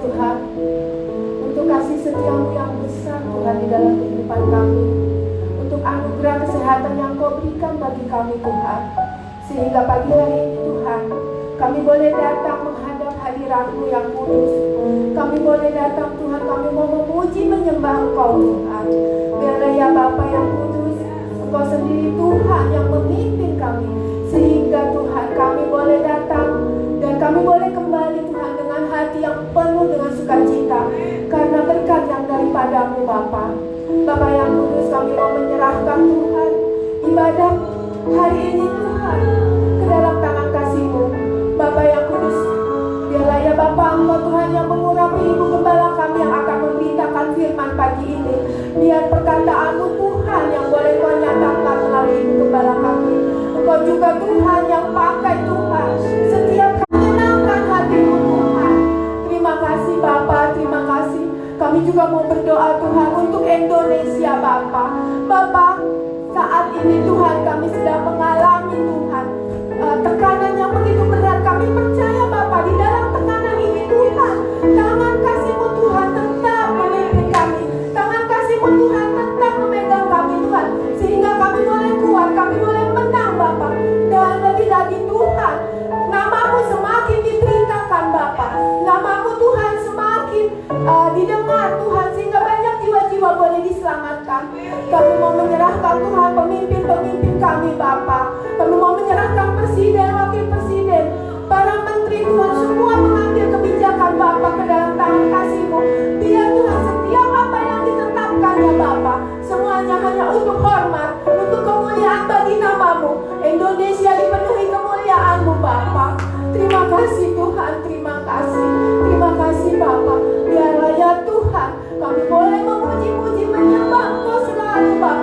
Tuhan, untuk kasih setiamu yang besar Tuhan di dalam kehidupan kami, untuk anugerah kesehatan yang Kau berikan bagi kami Tuhan, sehingga pagi hari ini Tuhan, kami boleh datang menghadap hadirat-Mu yang kudus. Kami boleh datang Tuhan, kami mau memuji menyembah Engkau Tuhan. Biarlah ya Bapa yang kudus, Engkau sendiri Tuhan yang memimpin kami, sehingga Tuhan kami boleh datang dan kami boleh kembali Tuhan dengan hati yang penuh dengan sukacita, karena berkat yang daripada-Mu Bapa. Bapa yang kudus, kami mau menyerahkan Tuhan ibadah hari ini Tuhan ke dalam tangan kasih-Mu. Bapa yang kudus, biarlah ya Bapa Engkau Tuhan yang mengurapi Ibu Gembala kami yang akan memberitakan firman pagi ini. Biar perkataan-Mu Tuhan yang boleh Kau nyatakan melalui Ibu Gembala kami. Engkau juga Tuhan yang pakai Tuhan setiap kali menyenangkan hati-Mu Tuhan. Terima kasih Bapa, terima kasih. Kami juga mau berdoa Tuhan untuk Indonesia Bapa. Bapa, saat ini Tuhan kami sedang mengalami Tuhan tekanan yang begitu berat. Kami percaya Bapa, di dalam tekanan ini Tuhan, tangan kasih-Mu Tuhan tetap memimpin kami. Tangan kasih-Mu Tuhan tetap memegang kami Tuhan, sehingga kami boleh kuat, kami boleh menang Bapa. Dan lagi-lagi Tuhan, nama-Mu semakin diberitakan Bapa, nama-Mu Tuhan semakin didengar Tuhan, sehingga banyak jiwa-jiwa boleh diselamatkan. Kami mau menyerahkan Tuhan pemimpin-pemimpin kami Bapa. Kami mau menyerahkan presiden, wakil presiden, para menteri Tuhan, semua mengambil kebijakan Bapa ke dalam tangan kasih-Mu. Biar Tuhan setiap apa yang ditetapkan ya Bapa, semuanya hanya untuk hormat, untuk kemuliaan bagi nama-Mu. Indonesia dipenuhi kemuliaan-Mu Bapa. Terima kasih Tuhan, terima kasih. Terima kasih Bapa. Biarlah ya Tuhan, kami boleh memuji-muji menyembah Engkau selalu Bapa.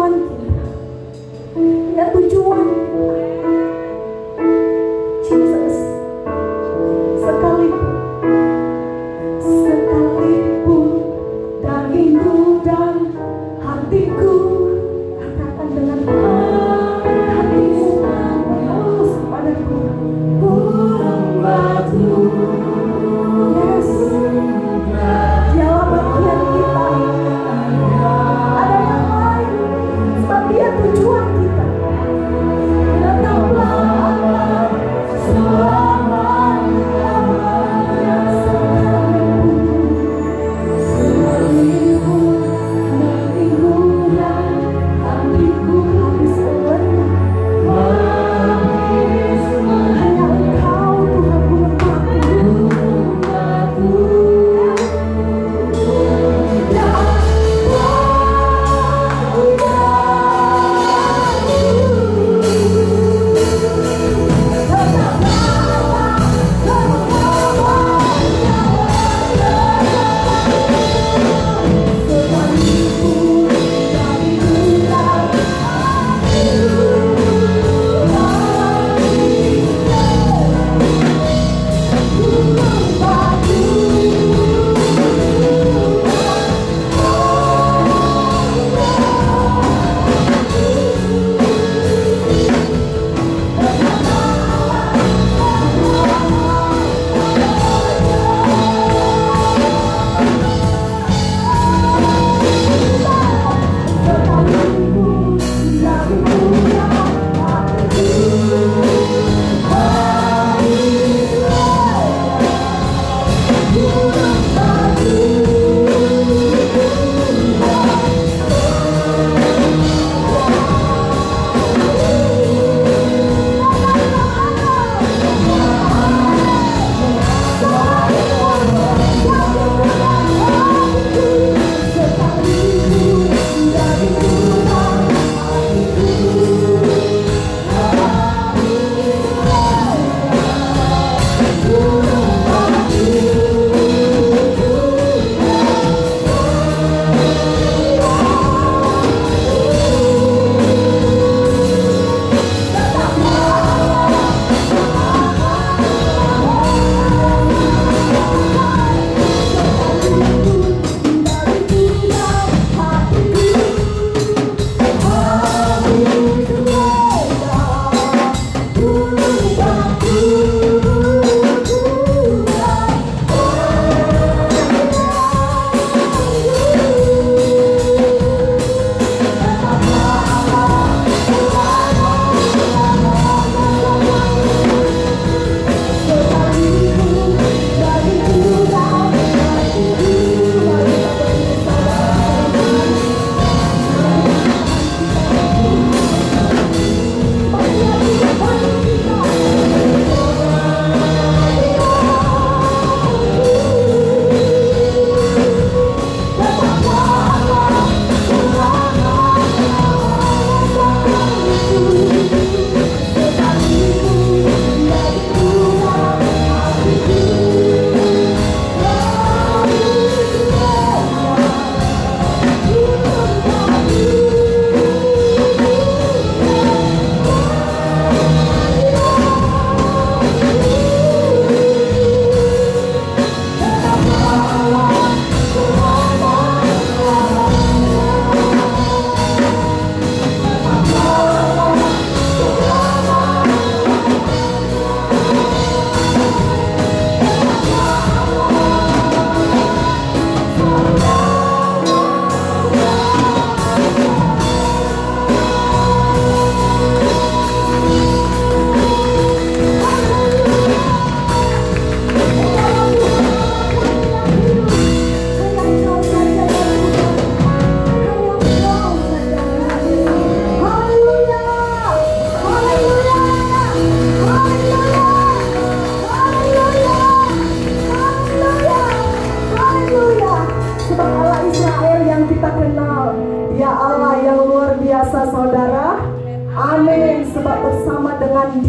tujuan kita. Ingat tujuan kita. Jesus, sekalipun dagingku dan hatiku, katakan dengan hatimu, oh padaku, batu. Yes, dialah bagian kita. Ada yang lain, sebab dia tujuan kita. Tetaplah selama-lamanya, sekalipun dagingku dan hatiku habis lelah. Hanya Engkau Tuhan batu.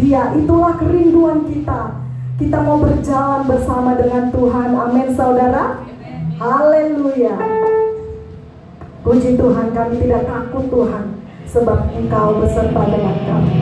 Dia, itulah kerinduan kita. Kita mau berjalan bersama dengan Tuhan. Amin, saudara. Haleluya. Puji Tuhan, kami tidak takut Tuhan. sebab Engkau beserta dengan kami.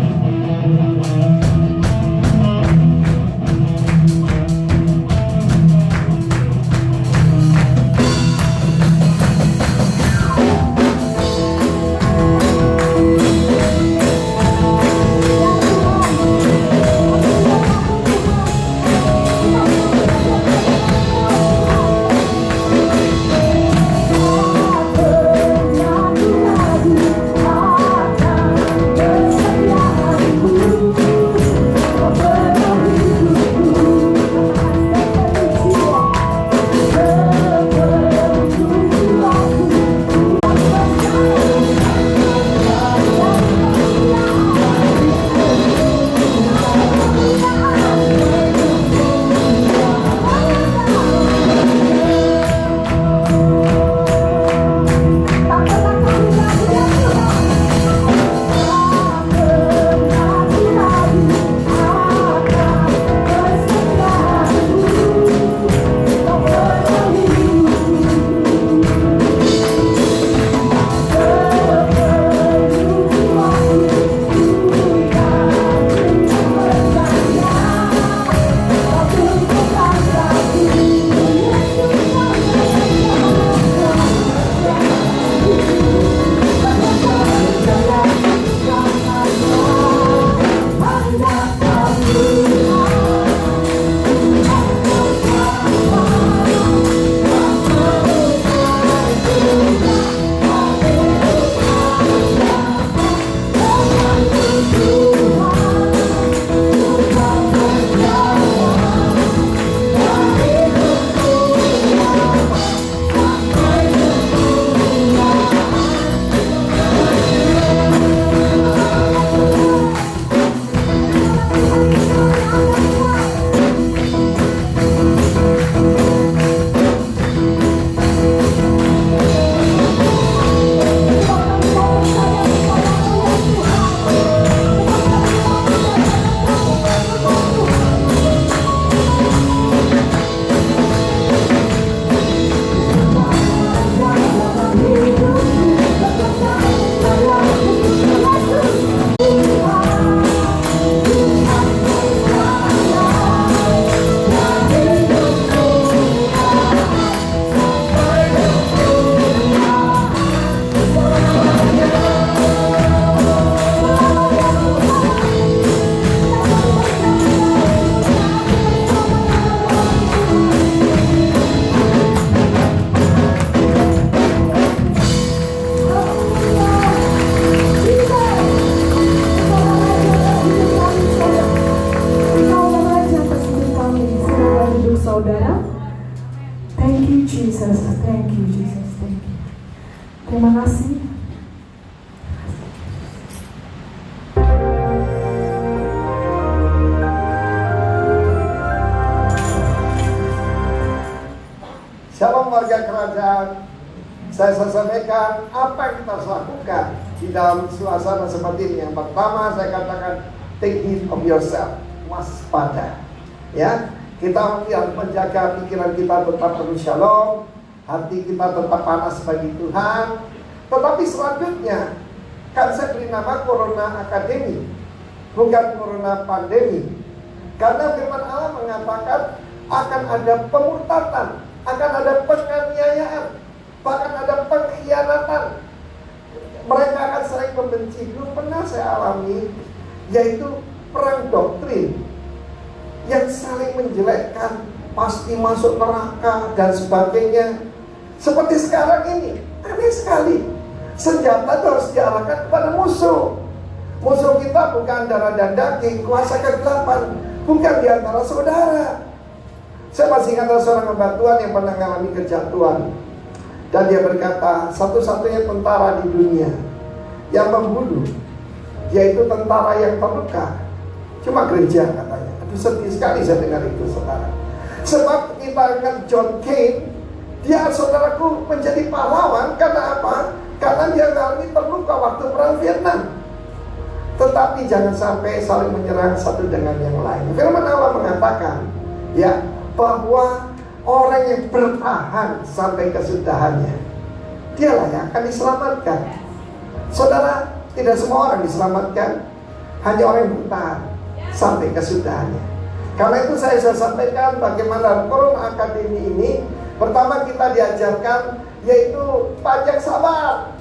Saudara, thank you Jesus, thank you Jesus, thank you. Terima kasih. Shalom warga kerajaan. Saya sampaikan apa yang kita harus lakukan di dalam suasana seperti ini. Yang pertama saya katakan, take heed of yourself, waspada. Ya, kita harus menjaga pikiran kita tetap penuh shalom, hati kita tetap panas bagi Tuhan. Tetapi selanjutnya, kan saya beri nama Corona Academy, bukan Corona Pandemi. Karena firman Allah mengatakan akan ada pemurtatan, akan ada penganiayaan, bahkan ada pengkhianatan. Mereka akan saling membenci. Dulu pernah saya alami, yaitu perang doktrin yang saling menjelekkan, pasti masuk neraka dan sebagainya. Seperti sekarang ini, aneh sekali. Senjata itu harus diarahkan kepada musuh. Musuh kita bukan darah dan daging, kuasa kegelapan, bukan di antara saudara. Saya masih ingat ada seorang hamba Tuhan yang pernah mengalami kejatuhan, dan dia berkata, satu-satunya tentara di dunia yang membunuh, yaitu tentara yang terluka, cuma gereja, katanya. Aduh, sedih sekali saya dengar itu, saudara. Sebab kita ingat John Kane, dia, saudaraku, menjadi pahlawan. Karena apa? Karena dia mengalami terluka waktu perang Vietnam. Tetapi jangan sampai saling menyerang satu dengan yang lain. Firman Allah mengatakan, ya, bahwa orang yang bertahan sampai kesudahannya, dialah yang akan diselamatkan. Saudara, tidak semua orang diselamatkan, hanya orang yang bertahan sampai kesudahannya. Karena itu saya sampaikan bagaimana Forum Akademi ini, pertama kita diajarkan yaitu panjang sabar,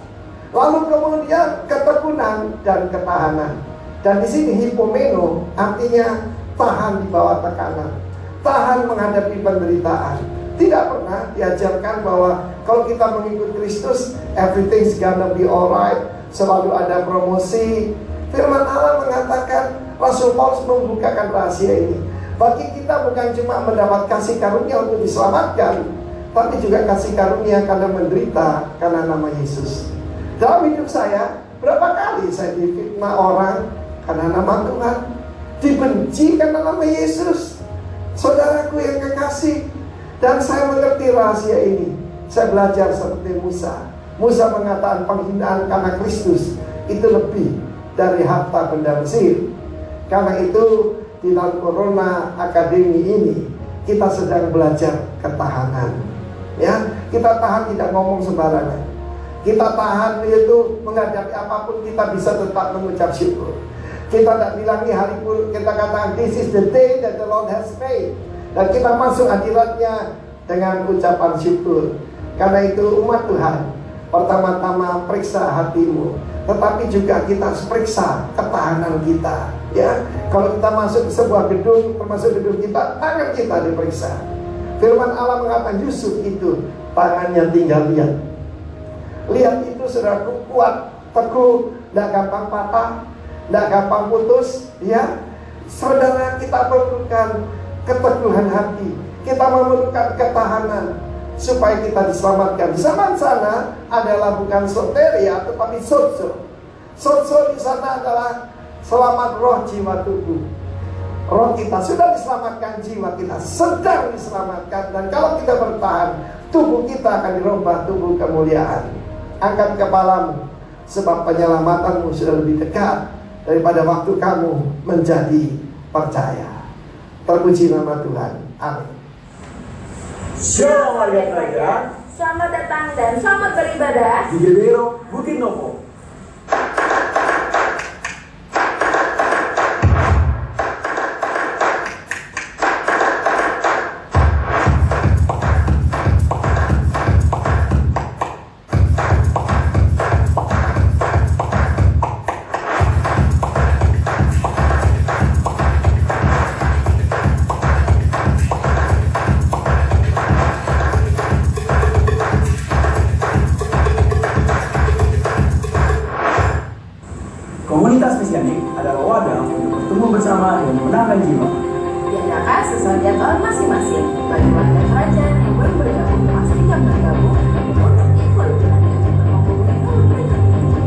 lalu kemudian ketekunan dan ketahanan. Dan di sini hipomeno artinya tahan di bawah tekanan, tahan menghadapi penderitaan. Tidak pernah diajarkan bahwa kalau kita mengikut Kristus, everything's gonna be alright, selalu ada promosi. Firman Allah mengatakan, Rasul Paulus membukakan rahasia ini. Bagi kita bukan cuma mendapat kasih karunia untuk diselamatkan, tapi juga kasih karunia karena menderita karena nama Yesus. Dalam hidup saya, berapa kali saya difitnah orang karena nama Tuhan, dibenci karena nama Yesus. Saudaraku yang kekasih, dan saya mengerti rahasia ini. Saya belajar seperti Musa. Musa mengatakan penghinaan karena Kristus itu lebih dari harta benda Mesir. Karena itu di dalam Corona Akademi ini kita sedang belajar ketahanan. Ya, kita tahan tidak ngomong sembarangan. Kita tahan yaitu menghadapi apapun kita bisa tetap mengucap syukur. Kita tidak bilang ini hari pun, kita katakan this is the day that the Lord has made. Dan kita masuk hadiratnya dengan ucapan syukur. Karena itu umat Tuhan, pertama-tama periksa hatimu, tetapi juga kita harus periksa ketahanan kita. Ya, kalau kita masuk ke sebuah gedung, termasuk gedung kita, tangan kita diperiksa. Firman Allah mengatakan Yusuf itu tangannya tinggal lihat. Lihat itu saudaraku kuat, teguh, tidak gampang patah, tidak gampang putus. Ya, saudara, kita memerlukan keteguhan hati, kita memerlukan ketahanan supaya kita diselamatkan. Zaman sana adalah bukan soteria, tetapi sozo. Sozo di sana adalah selamat roh, jiwa, tubuh. Roh kita sudah diselamatkan, jiwa kita sedang diselamatkan. Dan kalau kita bertahan, tubuh kita akan dirubah tubuh kemuliaan. Angkat kepalamu, sebab penyelamatanmu sudah lebih dekat daripada waktu kamu menjadi percaya. Terpuji nama Tuhan. Amin. Shalom warga kerajaan, Selamat datang dan selamat beribadah di Gebero Bukit Novo. Komunitas Mesianik adalah wadah untuk bertemu bersama dan memenangkan jiwa. diadakan sesuai jadwal masing-masing. Bagi warga kerajaan yang belum bergabung, pastikan bergabung. Untuk info lebih lanjut, menghubungi nomor berikut ini.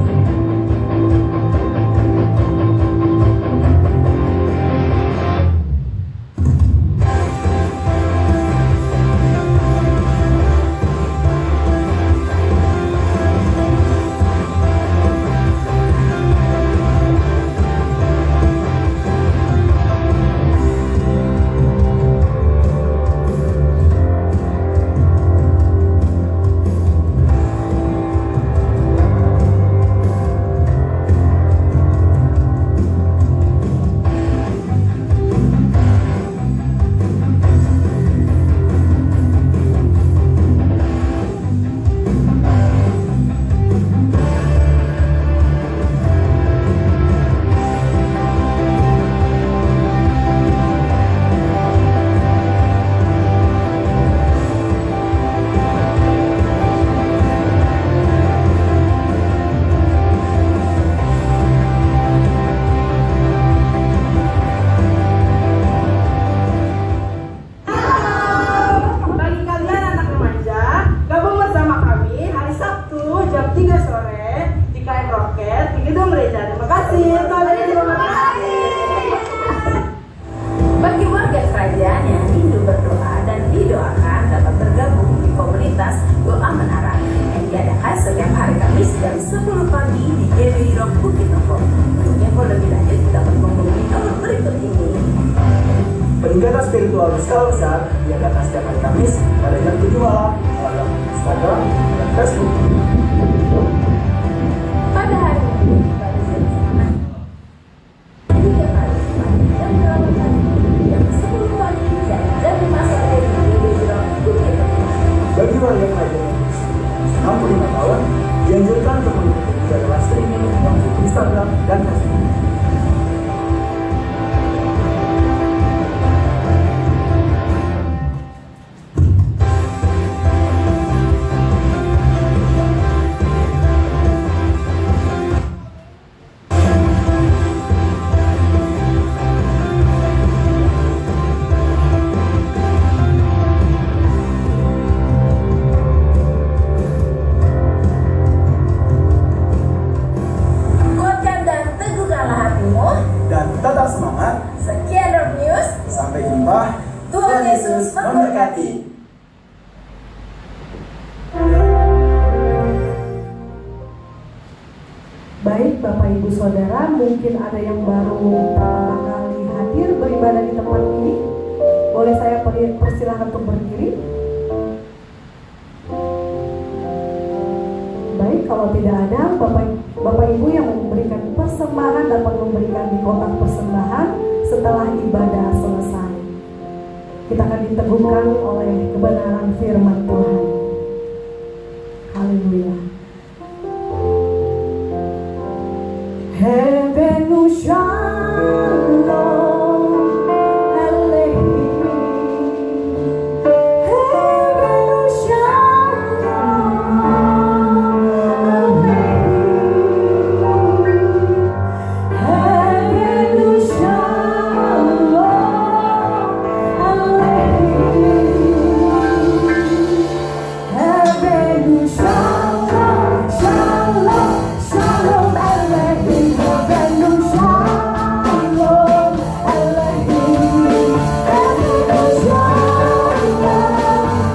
Bagi kalian anak remaja, gabung bersama kami hari Sabtu jam 3 sore di KM Roket di Gedung Gereja. Terima kasih. Terima kasih. Bagi warga kerajaan yang rindu berdoa dan didoakan dapat bergabung di komunitas Doa Menara yang diadakan setiap hari Kamis jam 10 pagi di GBI Rock Bukit Novo. Untuk info lebih lanjut dapat menghubungi nomor berikut ini. Peningkatan spiritual berskala besar diadakan setiap hari Kamis pada jam 7 malam melalui Instagram dan Facebook. Pada hari ini, pada dan kasih. Kuatkan dan teguhkanlah hatimu. Dan tetap semangat. Sekian Rock News. Sampai jumpa. Tuhan Yesus memberkati. Baik Bapak Ibu Saudara, mungkin ada yang baru pertama kali hadir beribadah di tempat ini. Boleh saya persilahkan untuk berdiri. Baik, kalau tidak ada Bapak Ibu yang memberikan persembahan dapat memberikan di kotak persembahan setelah ibadah selesai. Kita akan diteguhkan oleh kebenaran firman Tuhan. Haleluya. Heaven shalom, Elohim. Heaven shalom, Elohim. Heaven shalom, Elohim. Heaven shalom, shalom, shalom, Elohim. Heaven shalom, Elohim. Heaven shalom, Elohim.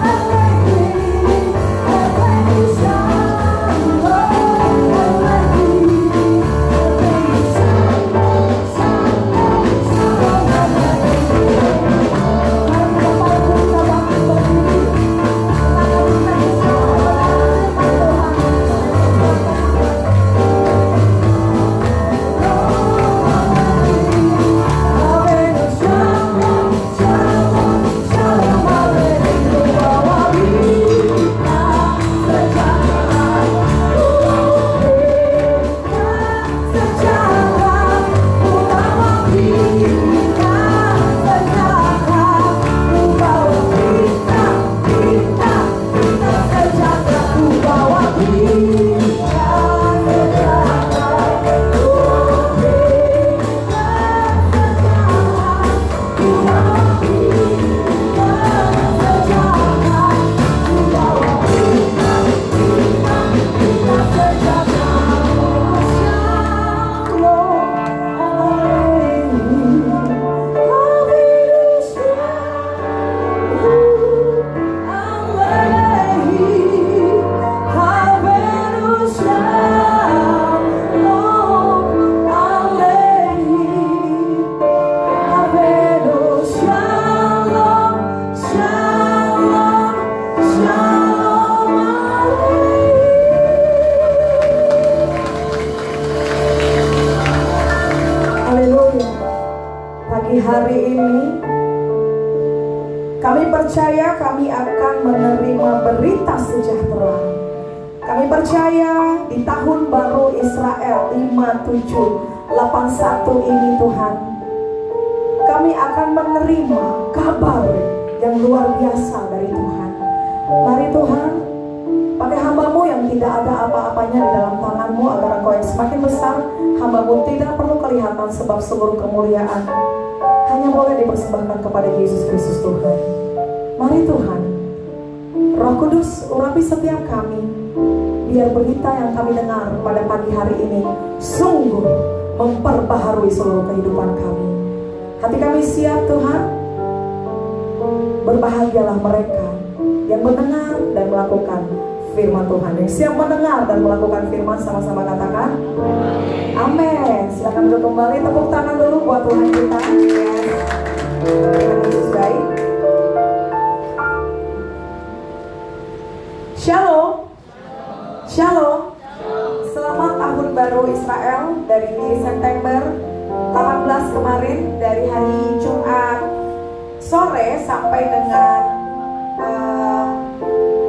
Heaven shalom, Elohim. Heaven shalom, shalom, shalom, Haleluya. Pagi hari ini kami percaya kami akan menerima berita sejahtera. Kami percaya di tahun baru Israel 5781 ini Tuhan, kami akan menerima kabar yang luar biasa dari Tuhan. Mari Tuhan, pakai hamba-Mu yang tidak ada apa-apanya di dalam tangan-Mu agar Engkau yang semakin besar. Hamba-Mu tidak perlu kelihatan sebab seluruh kemuliaan hanya boleh dipersembahkan kepada Yesus Kristus Tuhan. Mari Tuhan, Roh Kudus urapi setiap kami, biar berita yang kami dengar pada pagi hari ini sungguh memperbaharui seluruh kehidupan kami. Hati kami siap Tuhan. Berbahagialah mereka yang mendengar dan melakukan firman Tuhan. Yang siap mendengar dan melakukan firman, sama-sama katakan amin. Silakan duduk kembali, tepuk tangan dulu buat Tuhan kita. Tuhan Yesus baik. Shalom. Shalom. Selamat tahun baru Israel dari September 18 kemarin, dari hari Jumat sore sampai dengan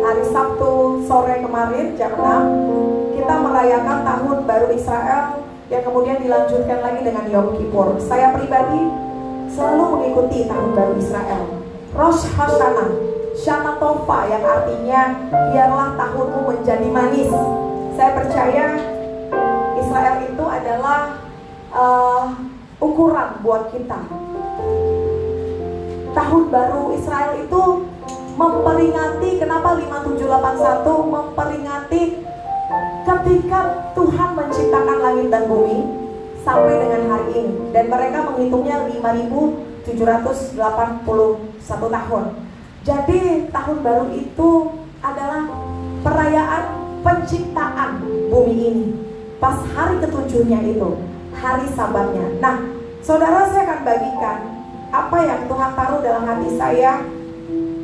hari Sabtu sore kemarin jam 6 kita merayakan tahun baru Israel yang kemudian dilanjutkan lagi dengan Yom Kippur. Saya pribadi selalu mengikuti tahun baru Israel, Rosh Hashanah, Shana Tova, yang artinya biarlah tahunmu menjadi manis. Saya percaya Israel itu adalah ukuran buat kita. Tahun baru Israel itu memperingati, kenapa 5781 memperingati ketika Tuhan menciptakan langit dan bumi sampai dengan hari ini, dan mereka menghitungnya 5781 tahun. Jadi tahun baru itu adalah perayaan penciptaan bumi ini. Pas hari ketujuhnya itu, hari Sabatnya. Nah, saudara, saya akan bagikan apa yang Tuhan taruh dalam hati saya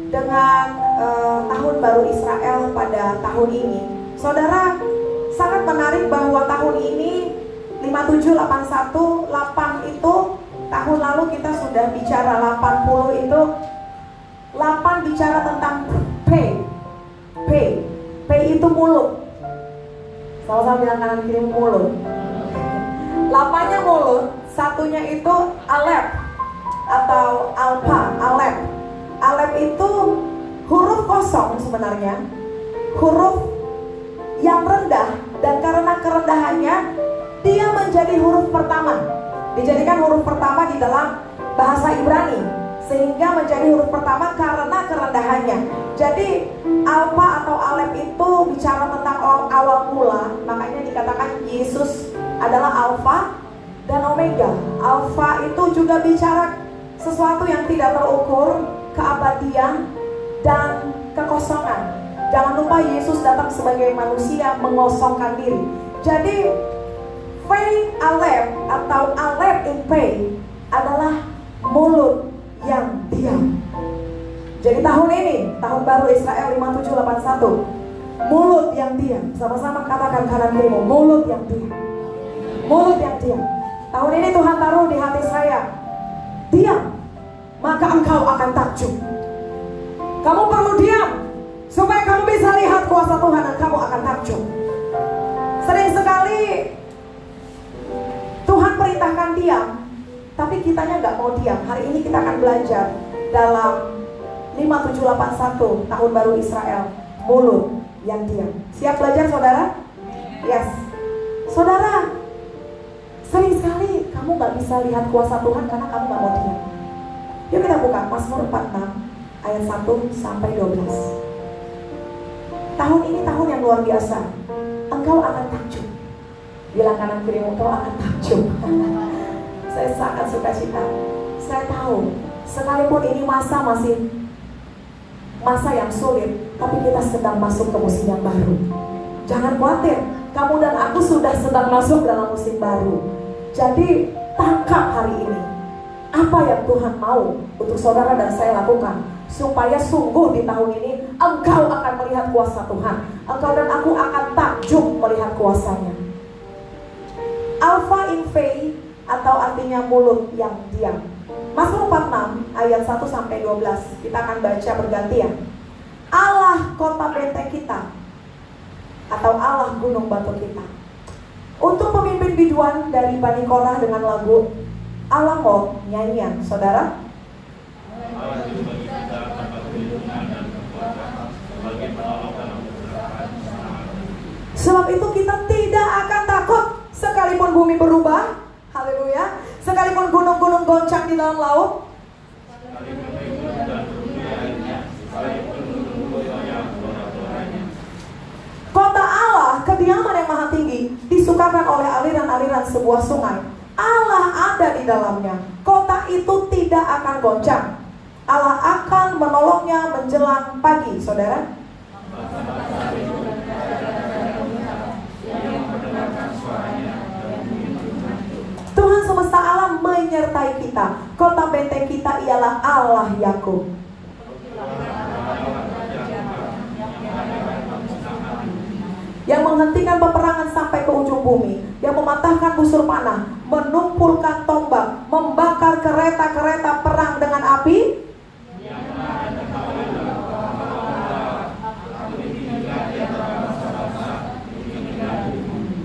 dengan tahun baru Israel pada tahun ini. Saudara, sangat menarik bahwa tahun ini 5781, 8 itu tahun lalu kita sudah bicara, 80 itu 8 bicara tentang pay itu mulut. Sama-sama bilang kanan kiri mulut. 8-nya mulut, satunya itu alef atau alpa, alef. Alef itu huruf kosong sebenarnya, huruf yang rendah, dan karena kerendahannya dia menjadi huruf pertama, dijadikan huruf pertama di dalam bahasa Ibrani, sehingga menjadi huruf pertama karena kerendahannya. Jadi alfa atau alef itu bicara tentang awal mula, makanya dikatakan Yesus adalah alfa dan omega. Alfa itu juga bicara sesuatu yang tidak terukur, keabadian dan kekosongan. Jangan lupa Yesus datang sebagai manusia mengosongkan diri. Jadi Pei Alef atau Alef in Pei adalah mulut yang diam. Jadi tahun ini, tahun baru Israel 5781, mulut yang diam. Sama-sama katakan kanan kirimu, mulut yang diam. Mulut yang diam. Tahun ini Tuhan taruh di hati saya, diam, maka engkau akan takjub. Kamu perlu diam supaya kamu bisa lihat kuasa Tuhan, dan kamu akan takjub. Sering sekali Tuhan perintahkan diam, tapi kitanya nggak mau diam. Hari ini kita akan belajar dalam 5781 tahun baru Israel, mulut yang diam. Siap belajar, saudara? Yes. Saudara, sering sekali kamu nggak bisa lihat kuasa Tuhan karena kamu nggak mau diam. Yuk kita buka Mazmur 46 ayat 1 sampai 12. Tahun ini tahun yang luar biasa. Engkau akan takjub. Bilang kanan kirimu, engkau akan takjub. Saya sangat suka cita. Saya tahu, sekalipun ini masih masa yang sulit, tapi kita sedang masuk ke musim yang baru. Jangan khawatir, kamu dan aku sudah sedang masuk dalam musim baru. Jadi tangkap hari ini apa yang Tuhan mau untuk saudara dan saya lakukan, supaya sungguh di tahun ini engkau akan melihat kuasa Tuhan. Engkau dan aku akan takjub melihat kuasanya. Alpha in faith atau artinya mulut yang diam. Mazmur 46 ayat 1 sampai 12. Kita akan baca bergantian. Allah kota benteng kita, atau Allah gunung batu kita. Untuk pemimpin biduan dari Bani Korah dengan lagu Alamot nyanyian, saudara. Sebab itu kita tidak akan takut sekalipun bumi berubah, haleluya, sekalipun gunung-gunung goncang di dalam laut, kota Allah, kediaman yang maha tinggi, disukakan oleh aliran-aliran sebuah sungai. Allah ada di dalamnya. Kota itu tidak akan goncang. Allah akan menolongnya menjelang pagi, saudara. Tuhan semesta alam menyertai kita. Kota benteng kita ialah Allah Yakub. Yang menghentikan peperangan sampai ke ujung bumi, yang mematahkan busur panah, menumpulkan tombak, membakar kereta-kereta perang dengan api.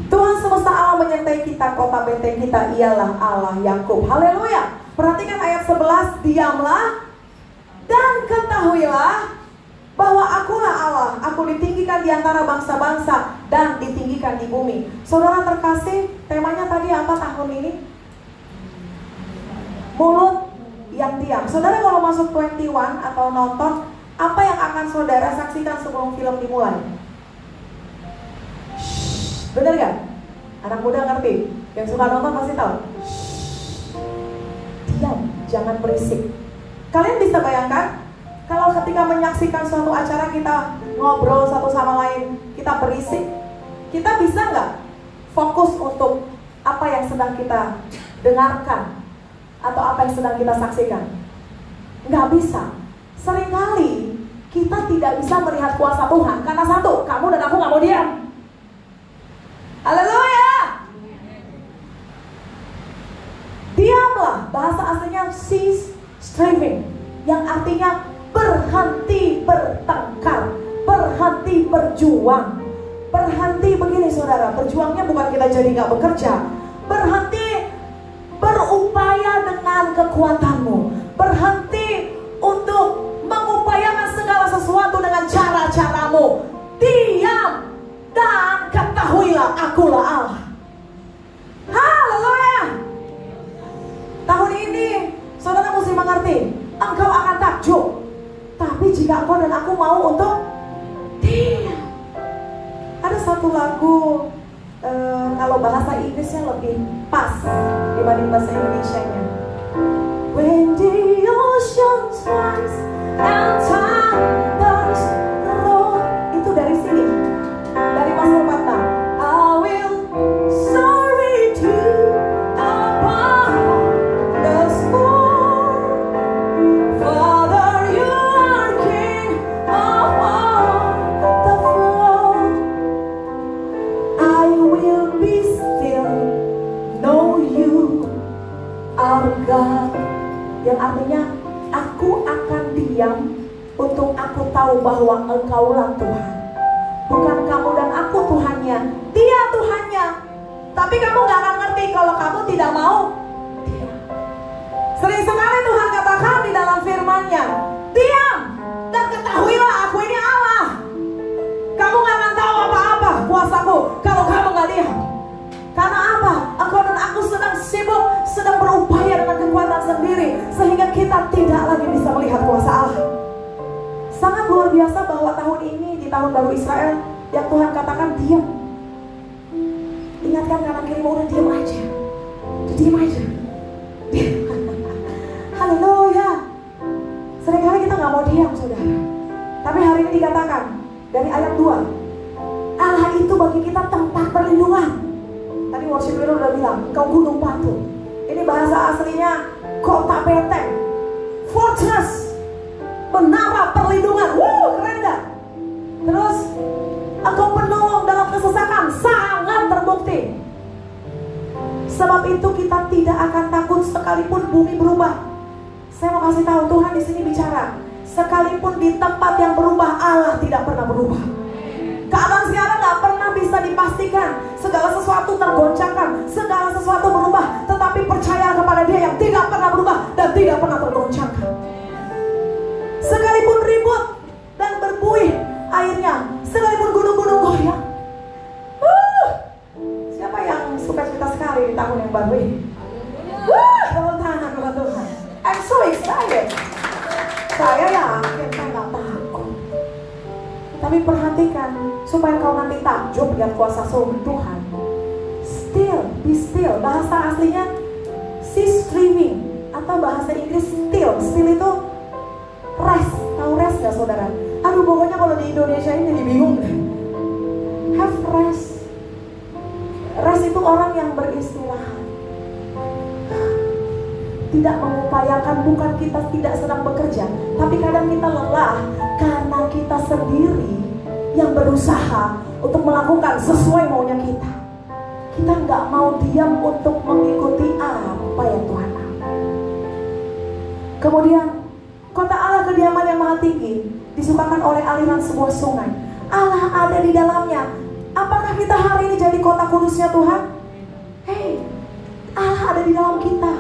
Tuhan semesta alam menyertai kita, kota kita ialah Allah Yakub. Haleluya. Perhatikan ayat 11, diamlah dan ketahuilah bahwa akulah Allah. Aku ditinggikan di antara bangsa-bangsa dan ditinggikan di bumi. Saudara terkasih, temanya tadi apa tahun ini? Mulut yang diam. Saudara kalau masuk 21 atau nonton, apa yang akan saudara saksikan sebelum film dimulai? Bener gak? Anak muda ngerti? Yang suka nonton pasti tahu. Diam, jangan berisik. Kalian bisa bayangkan kalau ketika menyaksikan suatu acara kita ngobrol satu sama lain, kita berisik, kita bisa nggak fokus untuk apa yang sedang kita dengarkan atau apa yang sedang kita saksikan? Nggak bisa. Seringkali kita tidak bisa melihat kuasa Tuhan karena satu, kamu dan aku nggak mau diam. Haleluya. Diamlah, bahasa aslinya cease striving, yang artinya berhenti bertengkar, berhenti berjuang. Berhenti begini saudara, berjuangnya bukan kita jadi gak bekerja. Berhenti berupaya dengan kekuatanmu. Berhenti untuk mengupayakan segala sesuatu dengan cara-caramu. Diam dan ketahuilah akulah Allah. Haleluya. Tahun ini saudara mesti mengerti, engkau akan takjub. Tapi jika engkau dan aku mau untuk diam. Ada satu lagu, kalau bahasa Inggrisnya lebih pas dibanding bahasa Indonesianya. When the ocean rise and thunders roll. Itu dari sini, dari Mazmur 46. I will soar with you upon the storm. Father, you are King of all the throne. I will be still, know you are God. Yang artinya, aku akan diam untuk aku tahu bahwa engkaulah Tuhan. Bukan kamu dan aku Tuhannya, Dia Tuhannya. Tapi kamu gak akan ngerti kalau kamu tidak mau diam. Sering sekali Tuhan katakan di dalam firman-Nya, diam dan ketahuilah aku ini Allah. Kamu gak akan tahu apa-apa kuasaku kalau kamu gak diam. Karena apa? Engkau dan aku sedang sibuk, sedang berupaya dengan kekuatan sendiri, sehingga kita tidak lagi bisa melihat kuasa Allah. Sangat luar biasa bahwa tahun ini, di tahun baru Israel, yang Tuhan katakan diam. Ingatkan kanan kiri, udah diam aja. Diam aja. Haleluya. Seringkali kita gak mau diam saudara. Tapi hari ini dikatakan dari ayat 2, Allah itu bagi kita tempat perlindungan. Tadi worship leader udah bilang, engkau gunung batu. Ini bahasa aslinya kota benteng, fortress, menara perlindungan. Keren gak? Terus engkau penolong dalam kesesakan, sangat terbukti. Sebab itu kita tidak akan takut sekalipun bumi berubah. Saya mau kasih tahu, Tuhan di sini bicara, sekalipun di tempat yang berubah, Allah tidak pernah berubah. Keadaan sekarang gak pernah bisa dipastikan. Segala sesuatu tergoncangkan, segala sesuatu berubah. Tetapi percaya kepada Dia yang tidak pernah berubah dan tidak pernah tergoncangkan. Sekalipun ribut dan berbuih airnya, sekalipun gunung-gunung goyang. Siapa yang suka cerita sekali di tahun yang baru ini? Tepuk tangan buat Tuhan. I'm so excited. Saya yakin saya gak takut. Tapi perhatikan, supaya kau nanti takjub dengan kuasa Tuhan. Still, be still. Bahasa aslinya cease striving, atau bahasa Inggris still. Still itu rest. Tahu rest gak saudara? Aduh pokoknya kalau di Indonesia ini jadi bingung deh. Have rest. Rest itu orang yang beristirahat, tidak mengupayakan. Bukan kita tidak sedang bekerja, tapi kadang kita lelah karena kita sendiri yang berusaha untuk melakukan sesuai maunya kita. Kita nggak mau diam untuk mengikuti apa yang Tuhan mau. Kemudian kota Allah, kediaman yang maha tinggi, disukakan oleh aliran sebuah sungai. Allah ada di dalamnya. Apakah kita hari ini jadi kota kudusnya Tuhan? Hei, Allah ada di dalam kita.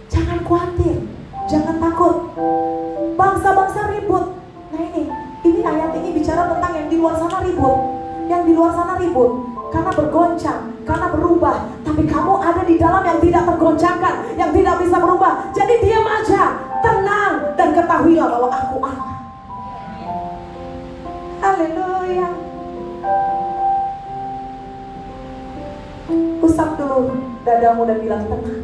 Jangan khawatir, jangan takut. Bangsa-bangsa ribut. Nah ini ayat ini bicara tentang yang di luar sana ribut. Yang di luar sana ribut karena bergoncang, karena berubah. Tapi kamu ada di dalam yang tidak tergoncangkan, yang tidak bisa berubah. Jadi diam aja, tenang, dan ketahuilah bahwa aku Allah. Haleluya. Usap dulu dadamu dan bilang tenang.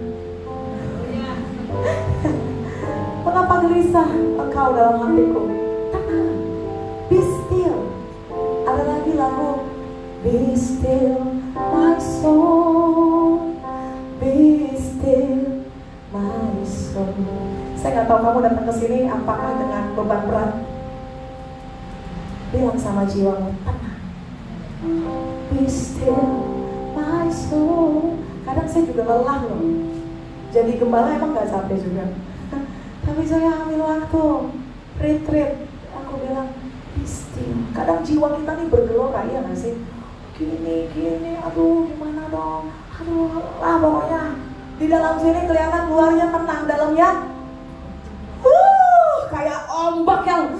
Mengapa gelisah engkau dalam hatiku? Tenang. Be still. Ada lagi lagu Be still my soul, be still my soul. Saya nggak tahu kamu datang ke sini apakah dengan beban berat. Bilang sama jiwamu, tenang. Be still my soul. Kadang saya juga lelah loh. Jadi gembala emang nggak capek juga. Tapi saya ambil waktu retreat. Aku bilang be still. Kadang jiwa kita nih bergelora, ya nggak sih? Gini, aduh gimana dong, pokoknya di dalam sini kelihatan luarnya tenang, dalamnya kayak ombak yang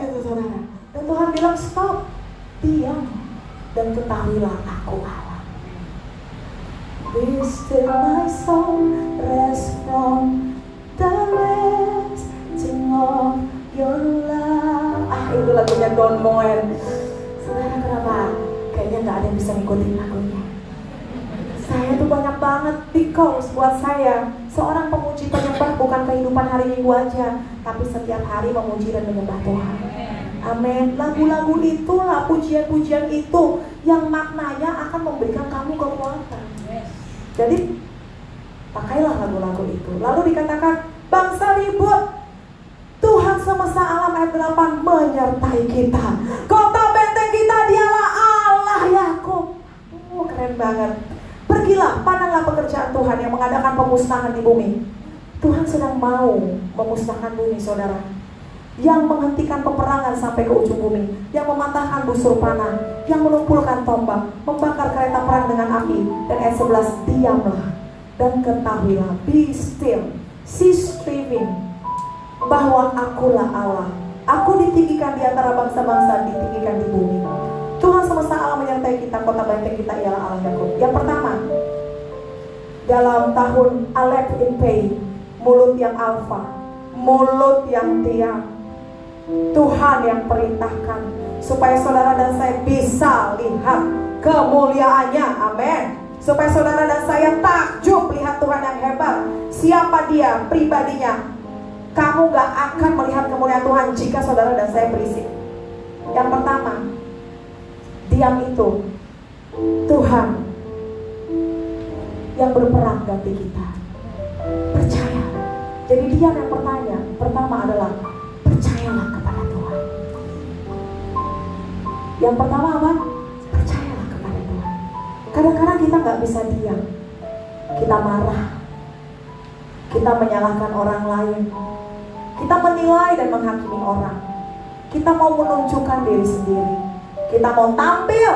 gitu saudara. Dan Tuhan bilang stop, diam dan ketahuilah aku Allah. Be still my soul, rest from the resting of your love. Itu lagunya Don Moen. Saudara, kenapa? Kayaknya gak ada yang bisa ngikutin lagunya. Saya tuh banyak banget because buat saya seorang pemuji penyembah bukan kehidupan hari Minggu aja, tapi setiap hari memuji dan menyembah Tuhan. Amin. Lagu-lagu itulah, pujian-pujian itu yang maknanya akan memberikan kamu kekuatan. Jadi pakailah lagu-lagu itu. Lalu dikatakan bangsa ribut, Tuhan semesta alam ayat 8 menyertai kita. Kota benteng kita dialah Allah Yakub. Keren banget. Pergilah, pandanglah pekerjaan Tuhan yang mengadakan pemusnahan di bumi. Tuhan sedang mau memusnahkan bumi, saudara. Yang menghentikan peperangan sampai ke ujung bumi, yang mematahkan busur panah, yang menumpulkan tombak, membakar kereta perang dengan api. Dan ayat 11, diamlah dan ketahuilah, be still, cease striving, bahwa akulah Allah. Aku ditinggikan di antara bangsa-bangsa, ditinggikan di bumi. Tuhan semesta alam menyertai kita, kota benteng kita ialah Allah Yakub. Yang pertama, dalam tahun Aleph in Pain, mulut yang alfa, mulut yang diam. Tuhan yang perintahkan supaya saudara dan saya bisa lihat kemuliaannya, amin. Supaya saudara dan saya takjub lihat Tuhan yang hebat. Siapa dia, pribadinya. Kamu gak akan melihat kemuliaan Tuhan jika saudara dan saya berisik. Yang pertama, diam itu Tuhan yang berperang ganti kita. Percaya. Jadi diam yang pertama adalah percayalah kepada Tuhan. Yang pertama apa? Percayalah kepada Tuhan. Kadang-kadang kita gak bisa diam. Kita marah, kita menyalahkan orang lain, kita menilai dan menghakimi orang. Kita mau menunjukkan diri sendiri. Kita mau tampil,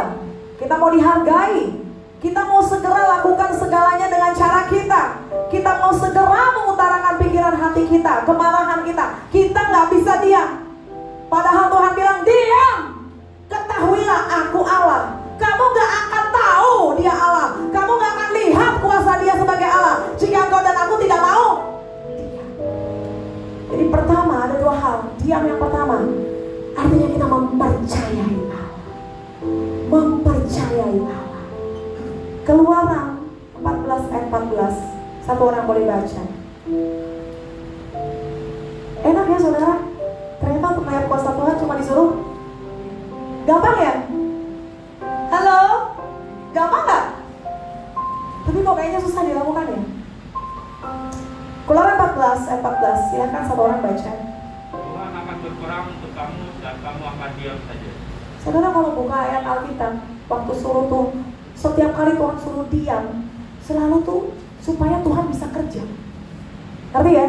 kita mau dihargai. Kita mau segera lakukan segalanya dengan cara kita. Kita mau segera mengutarakan pikiran hati kita, kemarahan kita. Kita gak bisa diam. Padahal Tuhan bilang diam. Ketahuilah aku Allah. Kamu gak akan tahu dia Allah. Kamu gak akan lihat kuasa dia sebagai Allah jika engkau dan aku tidak mau diam. Jadi pertama ada dua hal. Diam yang pertama artinya kita mempercayai Allah. Mempercayai Allah. Keluaran 14 ayat 14. Satu orang boleh baca. Enak ya saudara. Ternyata untuk melihat kuasa Tuhan cuma disuruh. Gampang ya? Halo? Gampang gak? Tapi kok kayaknya susah dilakukan ya? Keluaran 14 ayat 14. Silahkan satu orang baca. Tuhan akan berperang untuk kamu dan kamu akan diam saja. Saudara kalau buka ayat Alkitab, waktu suruh tuh, setiap kali Tuhan suruh diam, selalu tuh supaya Tuhan bisa kerja. Ngerti ya?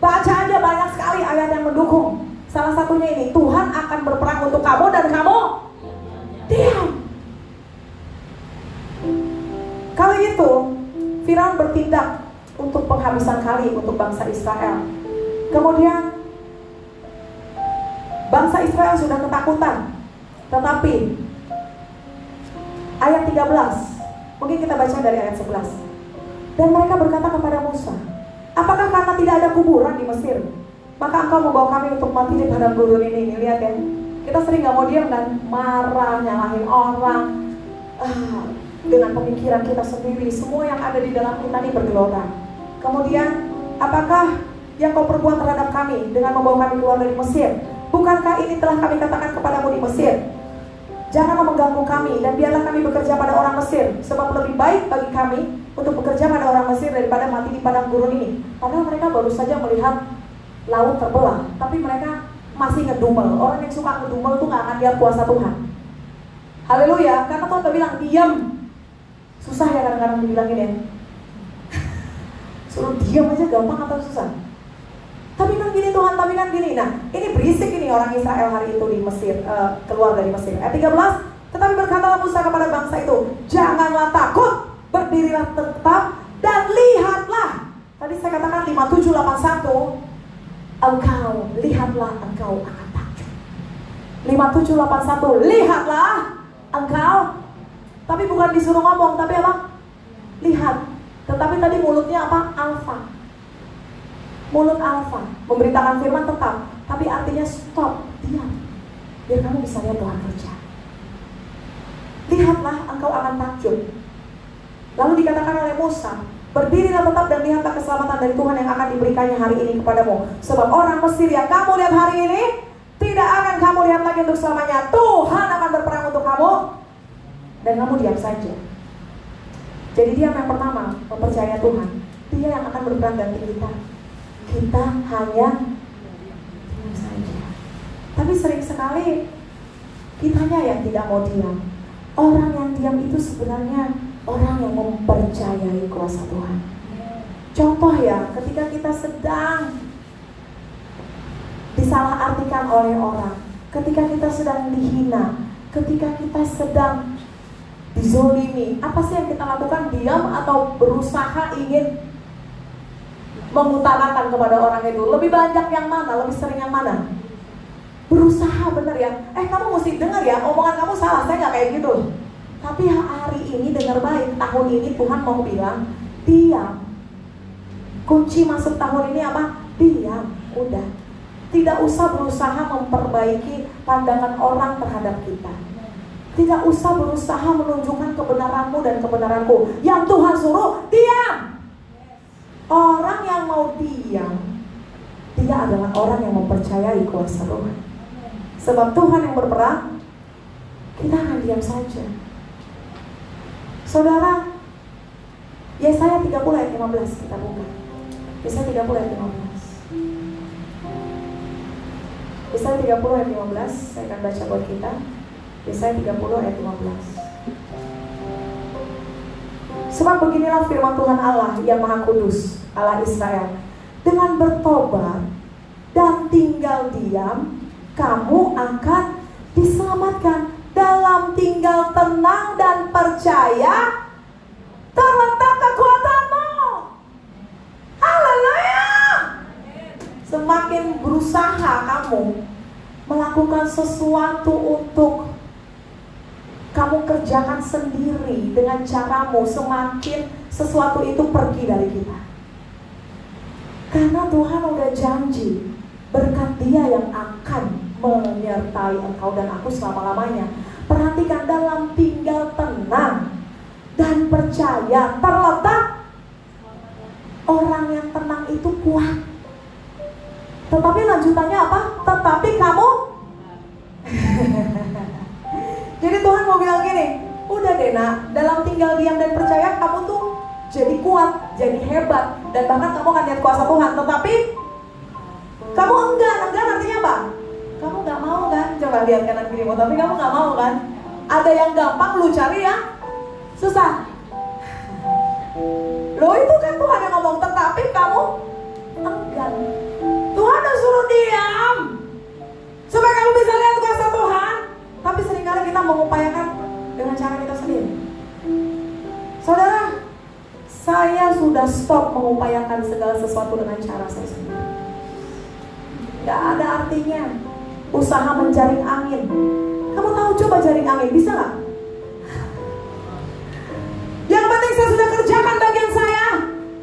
Baca aja banyak sekali ayat yang mendukung. Salah satunya ini, Tuhan akan berperang untuk kamu dan kamu diam. Kalau gitu, Firaun bertindak untuk penghabisan kali untuk bangsa Israel. Kemudian bangsa Israel sudah ketakutan. Tetapi ayat 13, mungkin kita baca dari ayat 11. Dan mereka berkata kepada Musa, apakah karena tidak ada kuburan di Mesir, maka engkau membawa kami untuk mati di padang gurun ini? Lihat ya, kita sering gak mau diam dan marah, nyalahin orang, dengan pemikiran kita sendiri. Semua yang ada di dalam kita ini bergelora. Kemudian, apakah yang kau perbuat terhadap kami dengan membawa kami keluar dari Mesir? Bukankah ini telah kami katakan kepadamu di Mesir? Janganlah mengganggu kami dan biarlah kami bekerja pada orang Mesir, sebab lebih baik bagi kami untuk bekerja pada orang Mesir daripada mati di padang gurun ini. Padahal mereka baru saja melihat laut terbelah, tapi mereka masih ngedumel. Orang yang suka ngedumel tuh gak akan lihat kuasa Tuhan. Haleluya, karena Tuhan udah bilang diam. Susah ya kadang-kadang dibilangin ya. Suruh diam aja gampang atau susah? Tapi kan gini Tuhan, tapi kan gini. Nah, ini berisik ini orang Israel hari itu di Mesir, keluar dari Mesir. Ayat 13, tetapi berkatalah Musa kepada bangsa itu, janganlah takut, berdirilah tetap dan lihatlah. Tadi saya katakan 5781, engkau lihatlah, engkau akan takjub. 5781, lihatlah engkau. Tapi bukan disuruh ngomong, tapi apa? Lihat. Tetapi tadi mulutnya apa? Alfa. Mulut alfa, memberitakan firman tetap, tapi artinya stop, diam, biar kamu bisa lihat Tuhan kerja. Lihatlah, engkau akan takjub. Lalu dikatakan oleh Musa, berdirilah tetap dan lihatlah keselamatan dari Tuhan yang akan diberikannya hari ini kepadamu. Sebab orang Mesir yang kamu lihat hari ini tidak akan kamu lihat lagi untuk selamanya. Tuhan akan berperang untuk kamu dan kamu diam saja. Jadi diam yang pertama, mempercayai Tuhan. Dia yang akan berperang ganti kita. Kita hanya diam saja. Tapi sering sekali kitanya yang tidak mau diam. Orang yang diam itu sebenarnya orang yang mempercayai kuasa Tuhan. Contoh ya, ketika kita sedang disalahartikan oleh orang, ketika kita sedang dihina, ketika kita sedang dizolimi, apa sih yang kita lakukan? Diam atau berusaha ingin mengutarakan kepada orang itu? Lebih banyak yang mana? Lebih sering yang mana? Berusaha, bener ya. Kamu mesti dengar ya, omongan kamu salah, saya gak kayak gitu. Tapi hari ini dengar baik, tahun ini Tuhan mau bilang diam. Kunci masuk tahun ini apa? Diam, udah. Tidak usah berusaha memperbaiki pandangan orang terhadap kita. Tidak usah berusaha menunjukkan kebenaranmu dan kebenaranku. Yang Tuhan suruh, diam. Orang yang mau diam, dia adalah orang yang mempercayai kuasa Tuhan. Sebab Tuhan yang berperang, kita akan diam saja. Saudara, Yesaya 30 ayat 15 kita buka. Yesaya 30 ayat 15. Yesaya 30 ayat 15, saya akan baca buat kita. Yesaya 30 ayat 15. Sebab beginilah firman Tuhan Allah yang Maha Kudus, Allah Israel. Dengan bertobat dan tinggal diam, kamu akan diselamatkan. Dalam tinggal tenang dan percaya terletak kekuatanmu. Haleluya. Semakin berusaha kamu melakukan sesuatu untuk kamu kerjakan sendiri dengan caramu, semakin sesuatu itu pergi dari kita. Karena Tuhan udah janji, berkat Dia yang akan menyertai engkau dan aku selama-lamanya. Perhatikan, dalam tinggal tenang dan percaya terletak. Orang yang tenang itu kuat. Tetapi lanjutannya apa? Tetapi kamu Jadi Tuhan mau bilang gini, udah deh nak, dalam tinggal diam dan percaya kamu tuh jadi kuat, jadi hebat, dan bahkan kamu akan lihat kuasa Tuhan. Tetapi kamu enggan artinya apa? Kamu gak mau kan? Coba lihat kanan kirimu, tapi kamu gak mau kan? Ada yang gampang lu cari ya, susah. Loh itu kan Tuhan yang ngomong, tetapi kamu enggan. Tuhan udah suruh diam supaya kamu bisa lihat kuasa Tuhan. Tapi seringkali kita mengupayakan dengan cara kita sendiri. Saudara, saya saya sudah stop mengupayakan segala sesuatu dengan cara saya sendiri. Gak ada artinya usaha menjaring angin. Kamu tahu, coba jaring angin, bisa gak? Yang penting saya sudah kerjakan bagian saya.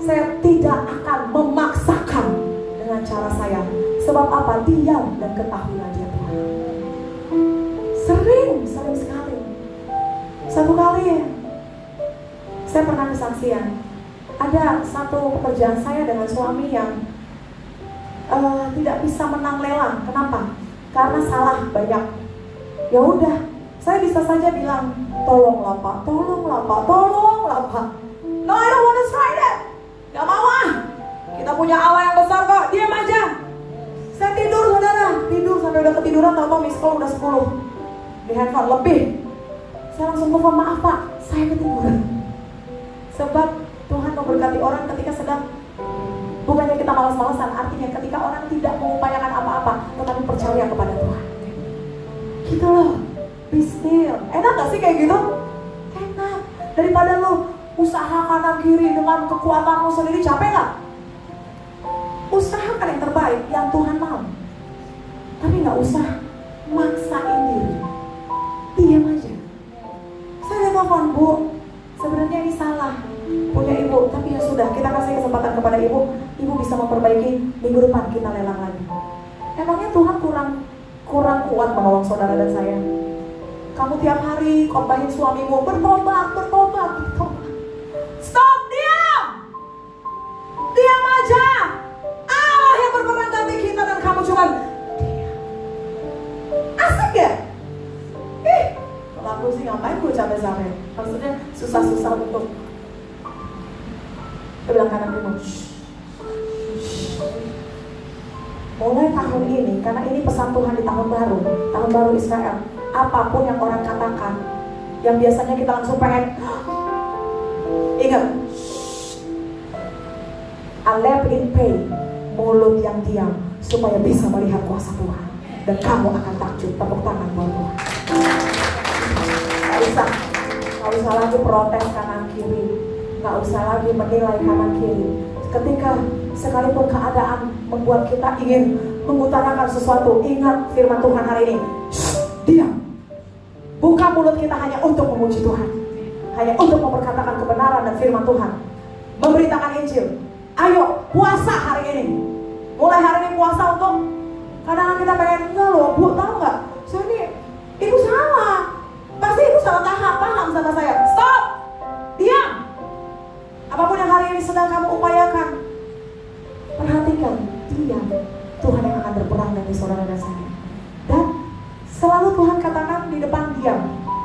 Saya tidak akan memaksakan dengan cara saya. Sebab apa? Diam dan ketahuilah dia Tuhan. Sering sekali. Satu kali saya pernah kesaksian. Ada satu pekerjaan saya dengan suami yang tidak bisa menang lelang. Kenapa? Karena salah banyak. Ya udah, saya bisa saja bilang, tolonglah Pak, tolonglah Pak, tolonglah Pak. No, I don't want to try that. Gak mau ah. Kita punya Allah yang besar kok. Diam aja. Saya tidur, saudara. Tidur sampai udah ketiduran, tahu miss call udah 10 di handphone lebih. Saya langsung telepon, maaf Pak, saya ketiduran. Sebab Tuhan memberkati orang ketika sedang, bukannya kita malas-malasan, artinya ketika orang tidak mengupayakan apa-apa, tetapi percaya kepada Tuhan. Gitu loh, be still. Enak gak sih kayak gitu? Enak. Daripada lo usaha kanan kiri dengan kekuatanmu sendiri, capek gak? Usahakan yang terbaik, yang Tuhan mau. Tapi gak usah maksain diri. Diam aja. Saya telepon, Bu, sebenarnya ini salah punya ibu, tapi ya sudah, kita kasih kesempatan kepada ibu. Ibu bisa memperbaiki, minggu depan kita lelang lagi. Emangnya Tuhan kurang kuat menolong saudara dan saya? Kamu tiap hari khotbahin suamimu, bertobat. Stop, diam! Diam aja. Allah yang berperan ganti kita dan kamu cuma diam. Asik ya? Kalau aku sih ngapain gue capek-capek? Maksudnya susah-susah untuk. Dia bilang kanan kiri, mulai tahun ini, karena ini pesan Tuhan di tahun baru Israel. Apapun yang orang katakan, yang biasanya kita langsung pengen, ingat, alep in pain, mulut yang diam, supaya bisa melihat kuasa Tuhan, dan kamu akan takjub. Tepuk tangan buat Tuhan. Gak usah lagi protes kanan kiri, gak usah lagi menilai kanan kiri. Ketika sekalipun keadaan membuat kita ingin mengutarakan sesuatu, ingat firman Tuhan hari ini. Diam. Buka mulut kita hanya untuk memuji Tuhan, hanya untuk memperkatakan kebenaran dan firman Tuhan, memberitakan Injil. Ayo puasa hari ini. Mulai hari ini puasa untuk, kadang-kadang kita pengen, enggak loh Bu, tahu nggak? Saya ini ibu salah. Pasti ibu salah paham sama saya. Stop. Diam. Apapun yang hari ini sedang kamu upayakan, perhatikan, diam. Tuhan yang akan berperang bagi saudara dan saya. Dan selalu Tuhan katakan di depan diam,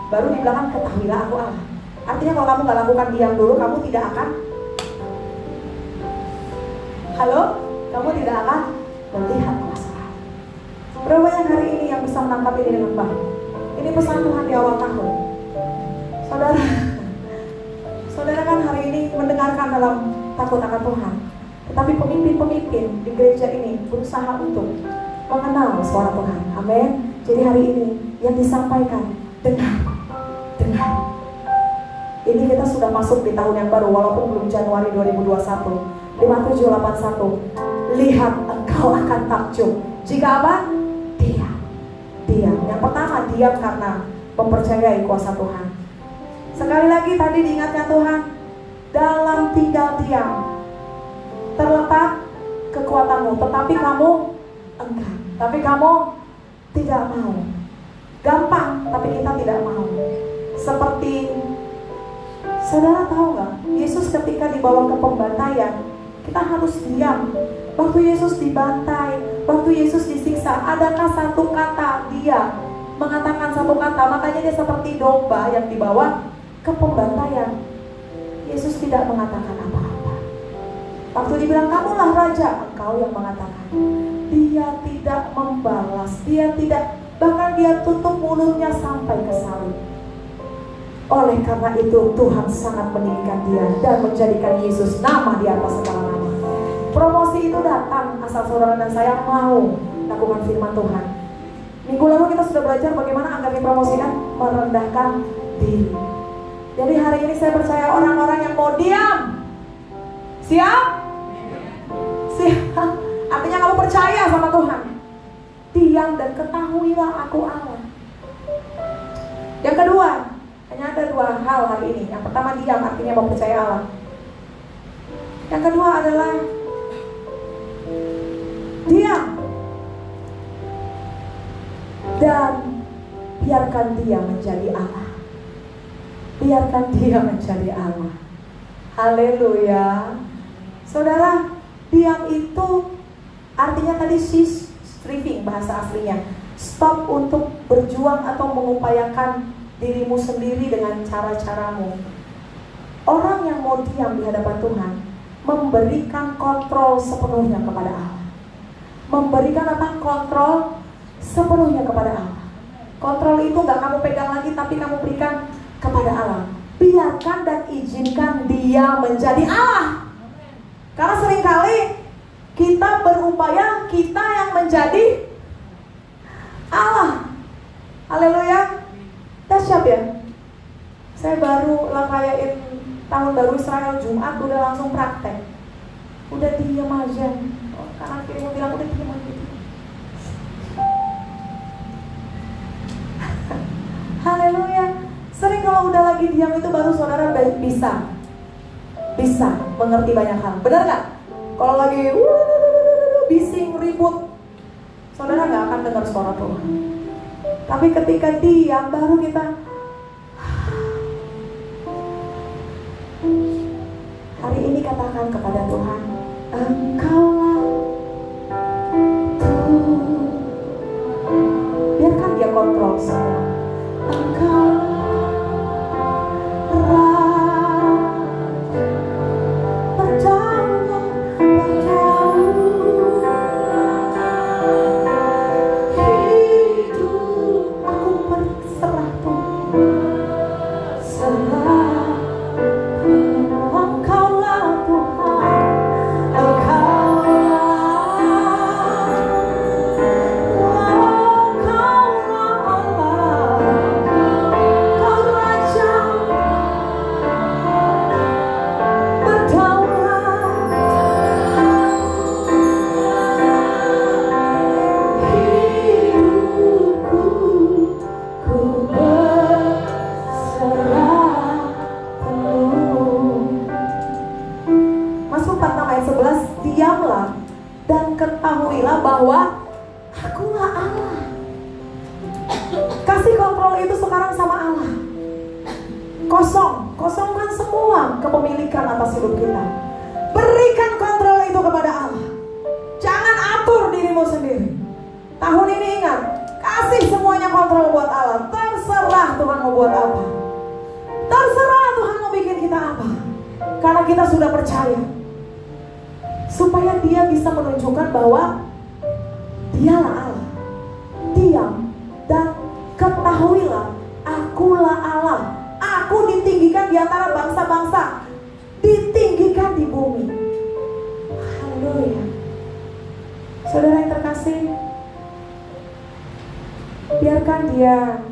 baru di belakang ketahuilah aku Allah. Artinya kalau kamu gak lakukan diam dulu, kamu tidak akan, kamu tidak akan melihat kuasa Allah. Berapa yang hari ini yang bisa menangkap ini dengan baik? Ini pesan Tuhan di awal tahun. Saudara kan hari ini mendengarkan dalam takut akan Tuhan. Tetapi pemimpin-pemimpin di gereja ini berusaha untuk mengenal suara Tuhan. Amin. Jadi hari ini yang disampaikan, dengar. Ini kita sudah masuk di tahun yang baru, walaupun belum Januari 2021. 5781. Lihat, engkau akan takjub. Jika apa? Diam. Yang pertama, diam karena mempercayai kuasa Tuhan. Sekali lagi tadi diingatkan Tuhan, dalam tinggal diam terletak kekuatanmu, tetapi kamu enggan. Tapi kamu tidak mau. Gampang, tapi kita tidak mau. Seperti, saudara tahu gak? Yesus ketika dibawa ke pembantaian, kita harus diam. Waktu Yesus dibantai, waktu Yesus disiksa, adakah satu kata dia mengatakan satu kata? Makanya dia seperti domba yang dibawa ke pembantaian. Yesus tidak mengatakan apa-apa. Waktu dibilang kamulah raja, engkau yang mengatakan. Dia tidak membalas, dia tidak, bahkan dia tutup mulutnya sampai ke salib. Oleh karena itu Tuhan sangat meninggikan dia dan menjadikan Yesus nama di atas segala nama. Promosi itu datang asal saudara dan saya mau lakukan firman Tuhan. Minggu lalu kita sudah belajar bagaimana agar dipromosikan, merendahkan diri. Jadi hari ini saya percaya orang-orang yang mau diam Siap? Siap. Artinya kamu percaya sama Tuhan. Diam dan ketahuilah aku Allah. Yang kedua, hanya ada dua hal hari ini. Yang pertama diam, artinya mau percaya Allah. Yang kedua adalah diam dan biarkan dia menjadi Allah. Biarkan dia menjadi Allah. Haleluya. Saudara, diam itu artinya tadi cease striving bahasa aslinya. Stop untuk berjuang atau mengupayakan dirimu sendiri dengan cara-caramu. Orang yang mau diam di hadapan Tuhan memberikan kontrol sepenuhnya kepada Allah. Memberikan apa? Kontrol sepenuhnya kepada Allah. Kontrol itu gak kamu pegang lagi, tapi kamu berikan kepada Allah. Biarkan dan izinkan dia menjadi Allah. Karena seringkali kita berupaya kita yang menjadi Allah. Haleluya. Dahsyat ya. Saya baru rayain tahun baru Israel Jumat, udah langsung praktek. Udah diam aja. Karena kiri mau bilang udah diam aja. Haleluya. Sering kalau udah lagi diam itu baru saudara bisa mengerti banyak hal. Benar nggak? Kalau lagi bising ribut, saudara nggak akan dengar suara Tuhan. Tapi ketika diam baru kita hari ini katakan kepada Tuhan, Engkaulah Tuhan. Biarkan dia kontrol semua. Engkaulah kosongkan semua kepemilikan atas hidup kita. Berikan kontrol itu kepada Allah. Jangan atur dirimu sendiri. Tahun ini ingat, kasih semuanya kontrol buat Allah. Terserah Tuhan mau buat apa. Terserah Tuhan mau bikin kita apa. Karena kita sudah percaya. Supaya dia bisa menunjukkan bahwa dialah Allah. Diam dan ketahuilah, akulah Allah. Aku ditinggikan di antara bangsa-bangsa, ditinggikan di bumi. Haleluya. Saudara yang terkasih, biarkan dia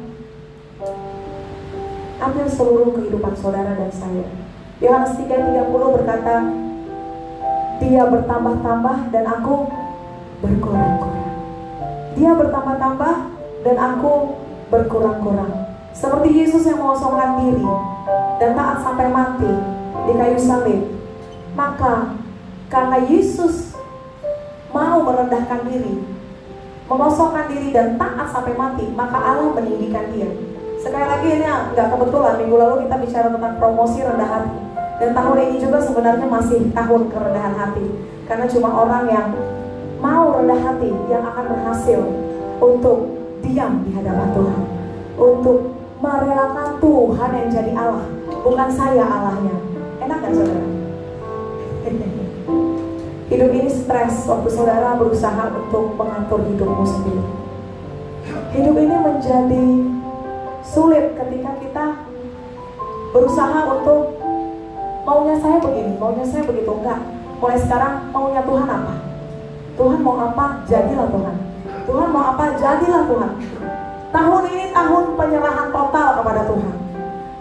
ambil seluruh kehidupan saudara dan saya. Yohanes 3:30 berkata, dia bertambah-tambah dan aku berkurang-kurang. Dia bertambah-tambah dan aku berkurang-kurang. Seperti Yesus yang mengosongkan diri dan taat sampai mati di kayu salib. Maka karena Yesus mau merendahkan diri, mengosongkan diri dan taat sampai mati, maka Allah meninggikan dia. Sekali lagi ini nggak kebetulan, minggu lalu kita bicara tentang promosi rendah hati. Dan tahun ini juga sebenarnya masih tahun kerendahan hati. Karena cuma orang yang mau rendah hati yang akan berhasil untuk diam di hadapan Tuhan, untuk merelakan Tuhan yang jadi Allah, bukan saya Allahnya. Enak gak saudara? Hidup ini stres waktu saudara berusaha untuk mengatur hidupmu sendiri. Hidup ini menjadi sulit ketika kita berusaha untuk maunya saya begini, maunya saya begitu. Enggak, mulai sekarang maunya Tuhan apa? Tuhan mau apa? Jadilah Tuhan. Tuhan mau apa? Jadilah Tuhan. Tahun ini tahun penyerahan total kepada Tuhan.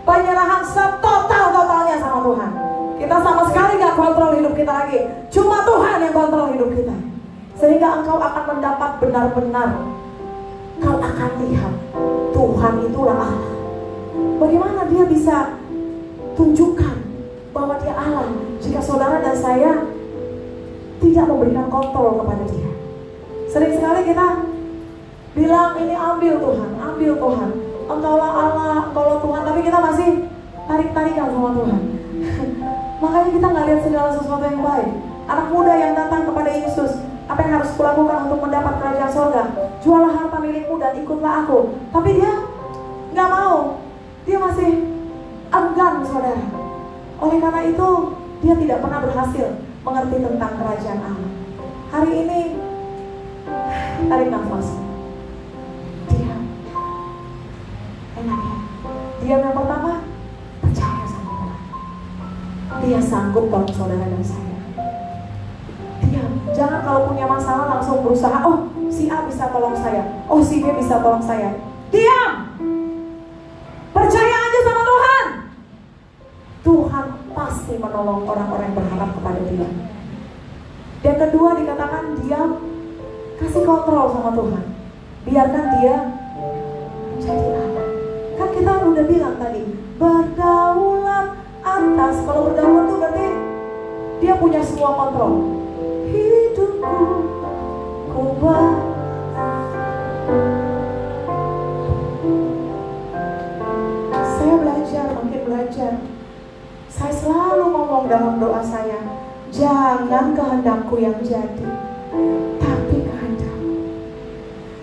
Penyerahan setotal-totalnya sama Tuhan. Kita sama sekali gak kontrol hidup kita lagi. Cuma Tuhan yang kontrol hidup kita. Sehingga engkau akan mendapat benar-benar, kau akan lihat Tuhan itulah Allah. Bagaimana dia bisa tunjukkan bahwa dia Allah jika saudara dan saya tidak memberikan kontrol kepada dia. Sering sekali kita bilang ini ambil Tuhan, engkaulah Allah, engkaulah Tuhan, tapi kita masih tarik-tarikan sama Tuhan. Makanya kita nggak lihat segala sesuatu yang baik. Anak muda yang datang kepada Yesus, apa yang harus kulakukan untuk mendapat kerajaan surga? Jualah harta milikmu dan ikutlah aku. Tapi dia nggak mau, dia masih enggan, saudara. Oleh karena itu dia tidak pernah berhasil mengerti tentang kerajaan Allah. Hari ini tarik nafas, diam, enak ya. Diam yang pertama, percaya sama Tuhan. Dia sanggup tolong saudara dan saya. Diam, jangan kalau punya masalah langsung berusaha, oh si A bisa tolong saya, oh si B bisa tolong saya. Diam, percaya aja sama Tuhan. Tuhan pasti menolong orang-orang yang berharap kepada dia. Yang kedua dikatakan diam, kasih kontrol sama Tuhan. Biarkan dia menjadi Allah. Kan kita udah bilang tadi, berdaulat atas. Kalau berdaulat itu berarti dia punya semua kontrol. Hidupku kubah. Saya belajar, makin belajar. Saya selalu ngomong dalam doa saya, jangan kehendakku yang jadi, tapi kehendakmu.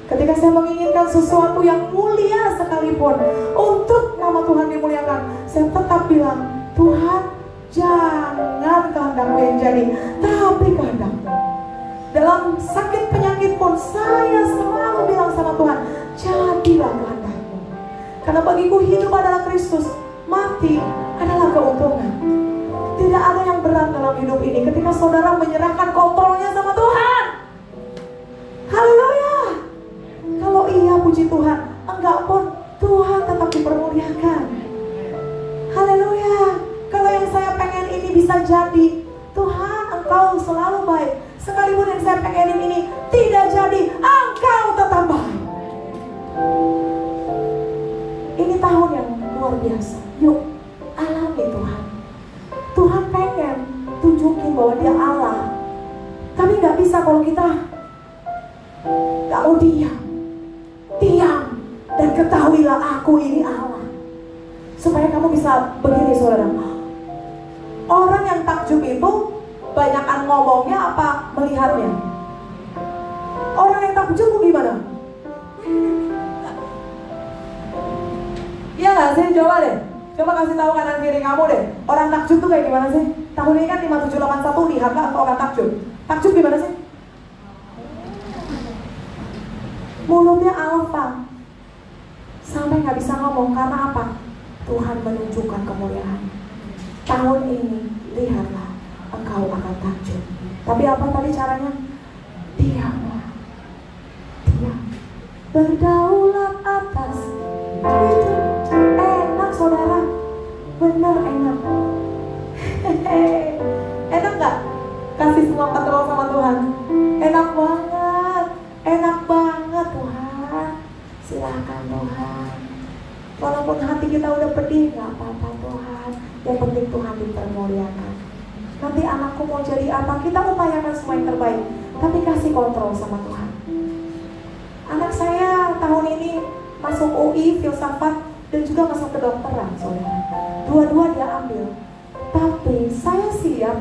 Ketika saya menginginkan sesuatu yang mulia sekalipun untuk nama Tuhan dimuliakan, saya tetap bilang, Tuhan, jangan kehendakmu yang jadi, tapi kehendakmu. Dalam sakit penyakit pun saya selalu bilang sama Tuhan, jadilah kehendakmu. Karena bagiku hidup adalah Kristus, mati adalah keuntungan. Tidak ada yang berat dalam hidup ini ketika saudara menyerahkan kontrolnya sama Tuhan. Haleluya. Kalau iya puji Tuhan, enggak pun Tuhan tetap dipermuliakan. Haleluya. Kalau yang saya pengen ini bisa jadi, Tuhan engkau selalu baik. Sekalipun yang saya pengenin ini tidak jadi, engkau tetap baik. Ini tahun yang luar biasa. Yuk, alami Tuhan. Tuhan pengen tunjukin bahwa dia Allah. Tapi gak bisa kalau kita gak mau diam. Diam dan ketahuilah aku ini Allah. Supaya kamu bisa begini, saudara. Orang yang takjub itu banyakan ngomongnya apa melihatnya? Orang yang takjub gimana? Iya gak sih? Coba deh. Coba kasih tahu kanan kiri kamu deh. Orang takjub tuh kayak gimana sih? Tahun ini kan 5781, lihat gak orang takjub? Takjub gimana sih? Mulutnya alfa, sampai gak bisa ngomong. Karena apa? Tuhan menunjukkan kemuliaan. Tahun ini, lihatlah, engkau akan takjub. Tapi apa tadi caranya? Diamlah. Diam. Berdaulat atas hidup. Enak saudara, benar enak. Enak gak? Kasih semua kontrol sama Tuhan. Enak banget Tuhan. Silakan Tuhan. Walaupun hati kita udah pedih, gak apa-apa Tuhan. Yang penting Tuhan dipermuliakan. Nanti anakku mau jadi apa, kita upayakan semua yang terbaik. Tapi kasih kontrol sama Tuhan. Anak saya tahun ini masuk UI, filsafat, dan juga masuk kedokteran, saudara. Dua-dua dia ambil. Tapi saya siap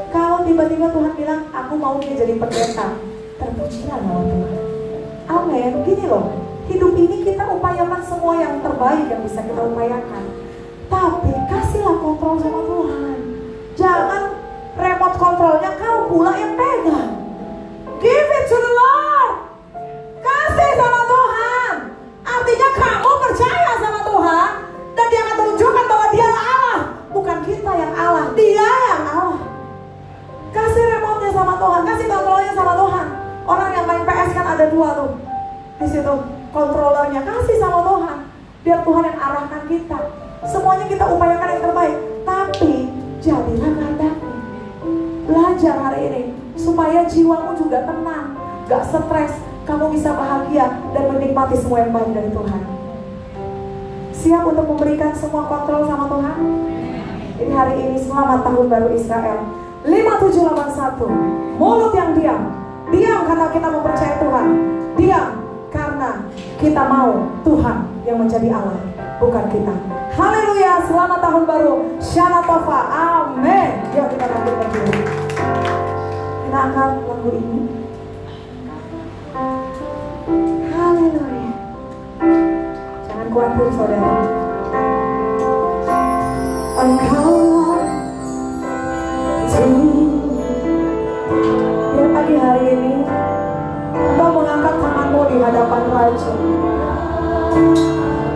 kalau tiba-tiba Tuhan bilang, aku mau dia jadi pendeta. Terpujilah nama Tuhan. Amin. Gini loh, hidup ini kita upayakan semua yang terbaik yang bisa kita upayakan. Tapi kasihlah kontrol sama Tuhan. Jangan remote kontrolnya kau pula yang pegang. Give it to the Lord. Kasih sama Tuhan. Artinya kamu percaya sama Tuhan, dan dia akan tunjukkan bahwa dia Allah. Bukan kita yang Allah, dia yang Allah. Kasih remote-nya sama Tuhan, kasih kontrolnya sama Tuhan. Orang yang main PS kan ada dua tuh di situ, kontrolernya. Kasih sama Tuhan, biar Tuhan yang arahkan kita. Semuanya kita upayakan yang terbaik. Tapi jadilah kehendakmu. Belajar hari ini supaya jiwamu juga tenang, gak stres, kamu bisa bahagia dan menikmati semua yang baik dari Tuhan. Siap untuk memberikan semua kontrol sama Tuhan? Ini hari ini selamat tahun baru Israel 5781. Mulut yang diam, diam karena kita mempercayai Tuhan, diam karena kita mau Tuhan yang menjadi Allah, bukan kita. Haleluya, selamat tahun baru Shana Tova, amin. Yuk kita lanjut berdiri. Kita angkat lagu ini. Haleluya. Jangan khawatir saudara, Engkaulah biar pagi hari ini Engkau mengangkat tanganmu di hadapan Raja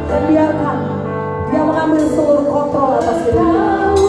dan biarkan Dia mengambil seluruh kontrol atas hidupmu.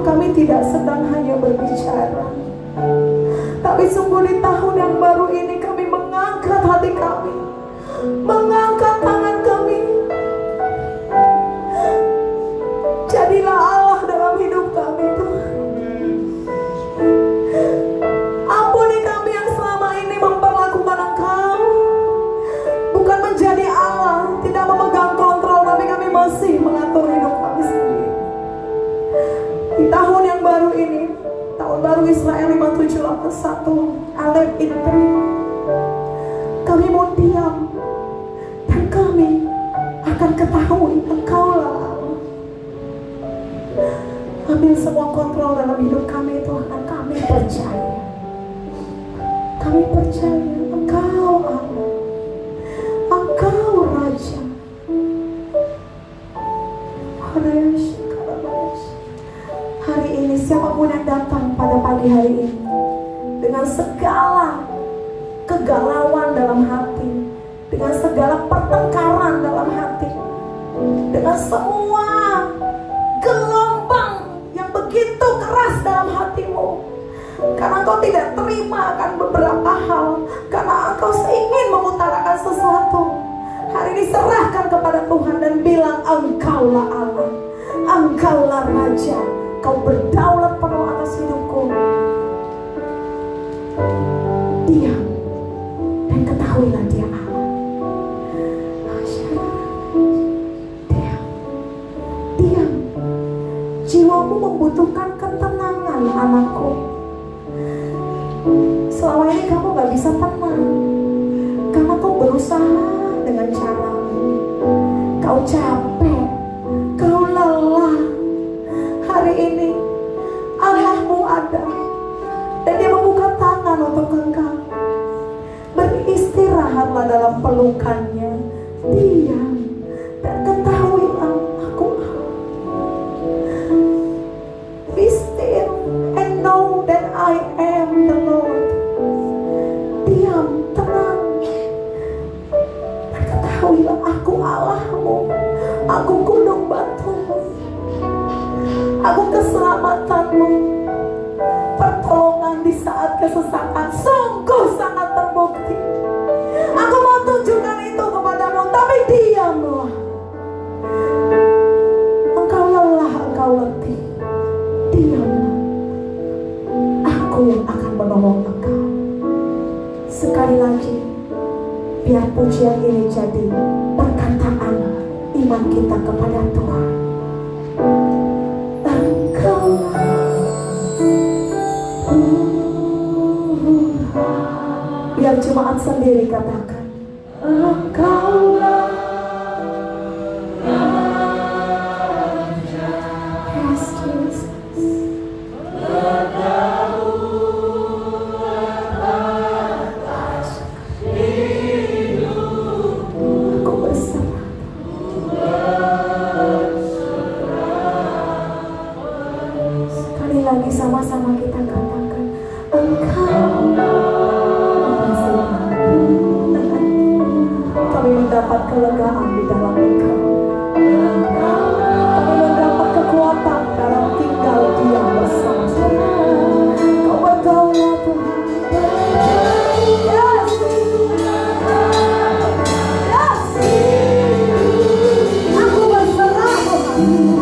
Kami tidak sedang hanya berbicara, tapi sungguh di tahun yang baru ini kami mengangkat hati kami, mengangkat tangan kami. Jadilah Allah dalam hidup kami Tuhan. Ampuni kami yang selama ini memperlakukan Engkau bukan menjadi Allah, tidak memegang kontrol, tapi kami masih mengatur hidup kami sendiri. Di tahun yang baru ini, tahun baru Israel 5781, Alef Inpri, kami mau diam, dan kami akan ketahui Engkaulah Allah. Ambil semua kontrol dalam hidup kami Tuhan. Kami percaya Engkau Allah, Engkau Raja. Hari ini siapapun yang datang pada pagi hari ini dengan segala kegalauan dalam hati, dengan segala pertengkaran dalam hati, dengan semua gelombang yang begitu keras dalam hatimu, karena engkau tidak terima akan beberapa hal, karena engkau ingin mengutarakan sesuatu. Hari ini serahkan kepada Tuhan dan bilang, Engkaulah Allah, Engkaulah Raja, Kau berdaulat penuh atas hidupku. Diam dan ketahuilah Dia Allah. Diam. Jiwamu membutuhkan ketenangan, anakku. Selama ini kamu gak bisa tenang karena kau berusaha dengan caramu. Kau capek, kau lelah. Hari ini Allahmu ada dan Dia membuka tangan untuk engkau. Beristirahatlah dalam pelukannya. Diam dan ketahuilah aku Allah. Be still and know that I am the Lord. Diam, tenang, dan ketahuilah aku Allahmu. Aku gunung batumu, aku keselamatanmu. Pertolongan di saat kesesakan sungguh sangat terbukti. Aku mau tunjukkan itu kepadamu, tapi diamlah. Engkau lelah, engkau letih. Diamlah. Aku akan menolong engkau. Sekali lagi, biar pujian ini jadi perkataan iman kita kepada Tuhan. Biar jemaat sendiri katakan, Engkaulah Raja. Yes, Jesus. Aku berserah. Sekali lagi sama-sama kita katakan, Engkau. Kami mendapat kelegaan di dalam Engkau. Kami mendapat kekuatan dalam tinggal diam bersama-sama. Kau berdaulat Tuhan. Yes. Yes. Aku berserah Tuhan.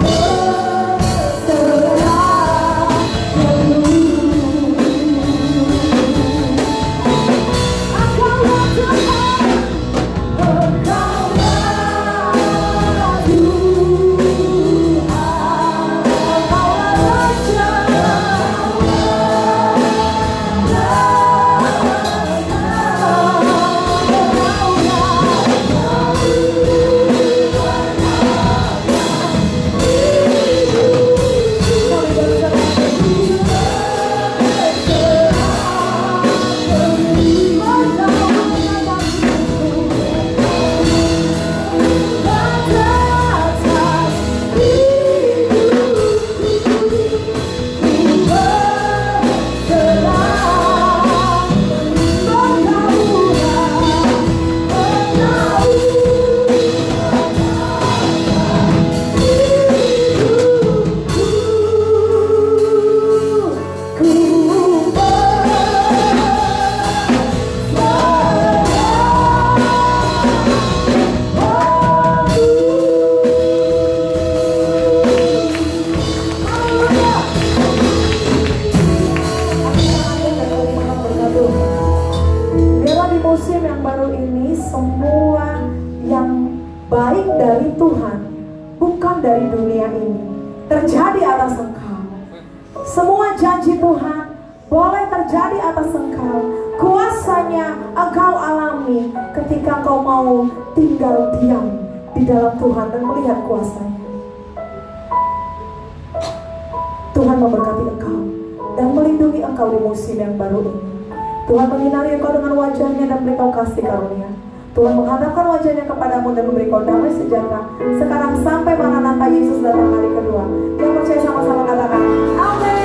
Dari dunia ini terjadi atas Engkau. Semua janji Tuhan boleh terjadi atas Engkau. Kuasanya Engkau alami engkau mau tinggal diam di dalam Tuhan dan melihat kuasa-Nya. Tuhan memberkati engkau dan melindungi engkau di musim yang baru ini. Tuhan menyinari engkau dengan wajah-Nya dan beri kau kasih karunia. Tuhan menghadapkan wajah-Nya kepadamu dan memberi kau damai sejahtera sekarang sampai Maranatha Yesus datang kali kedua. Yang percaya sama-sama katakan amin.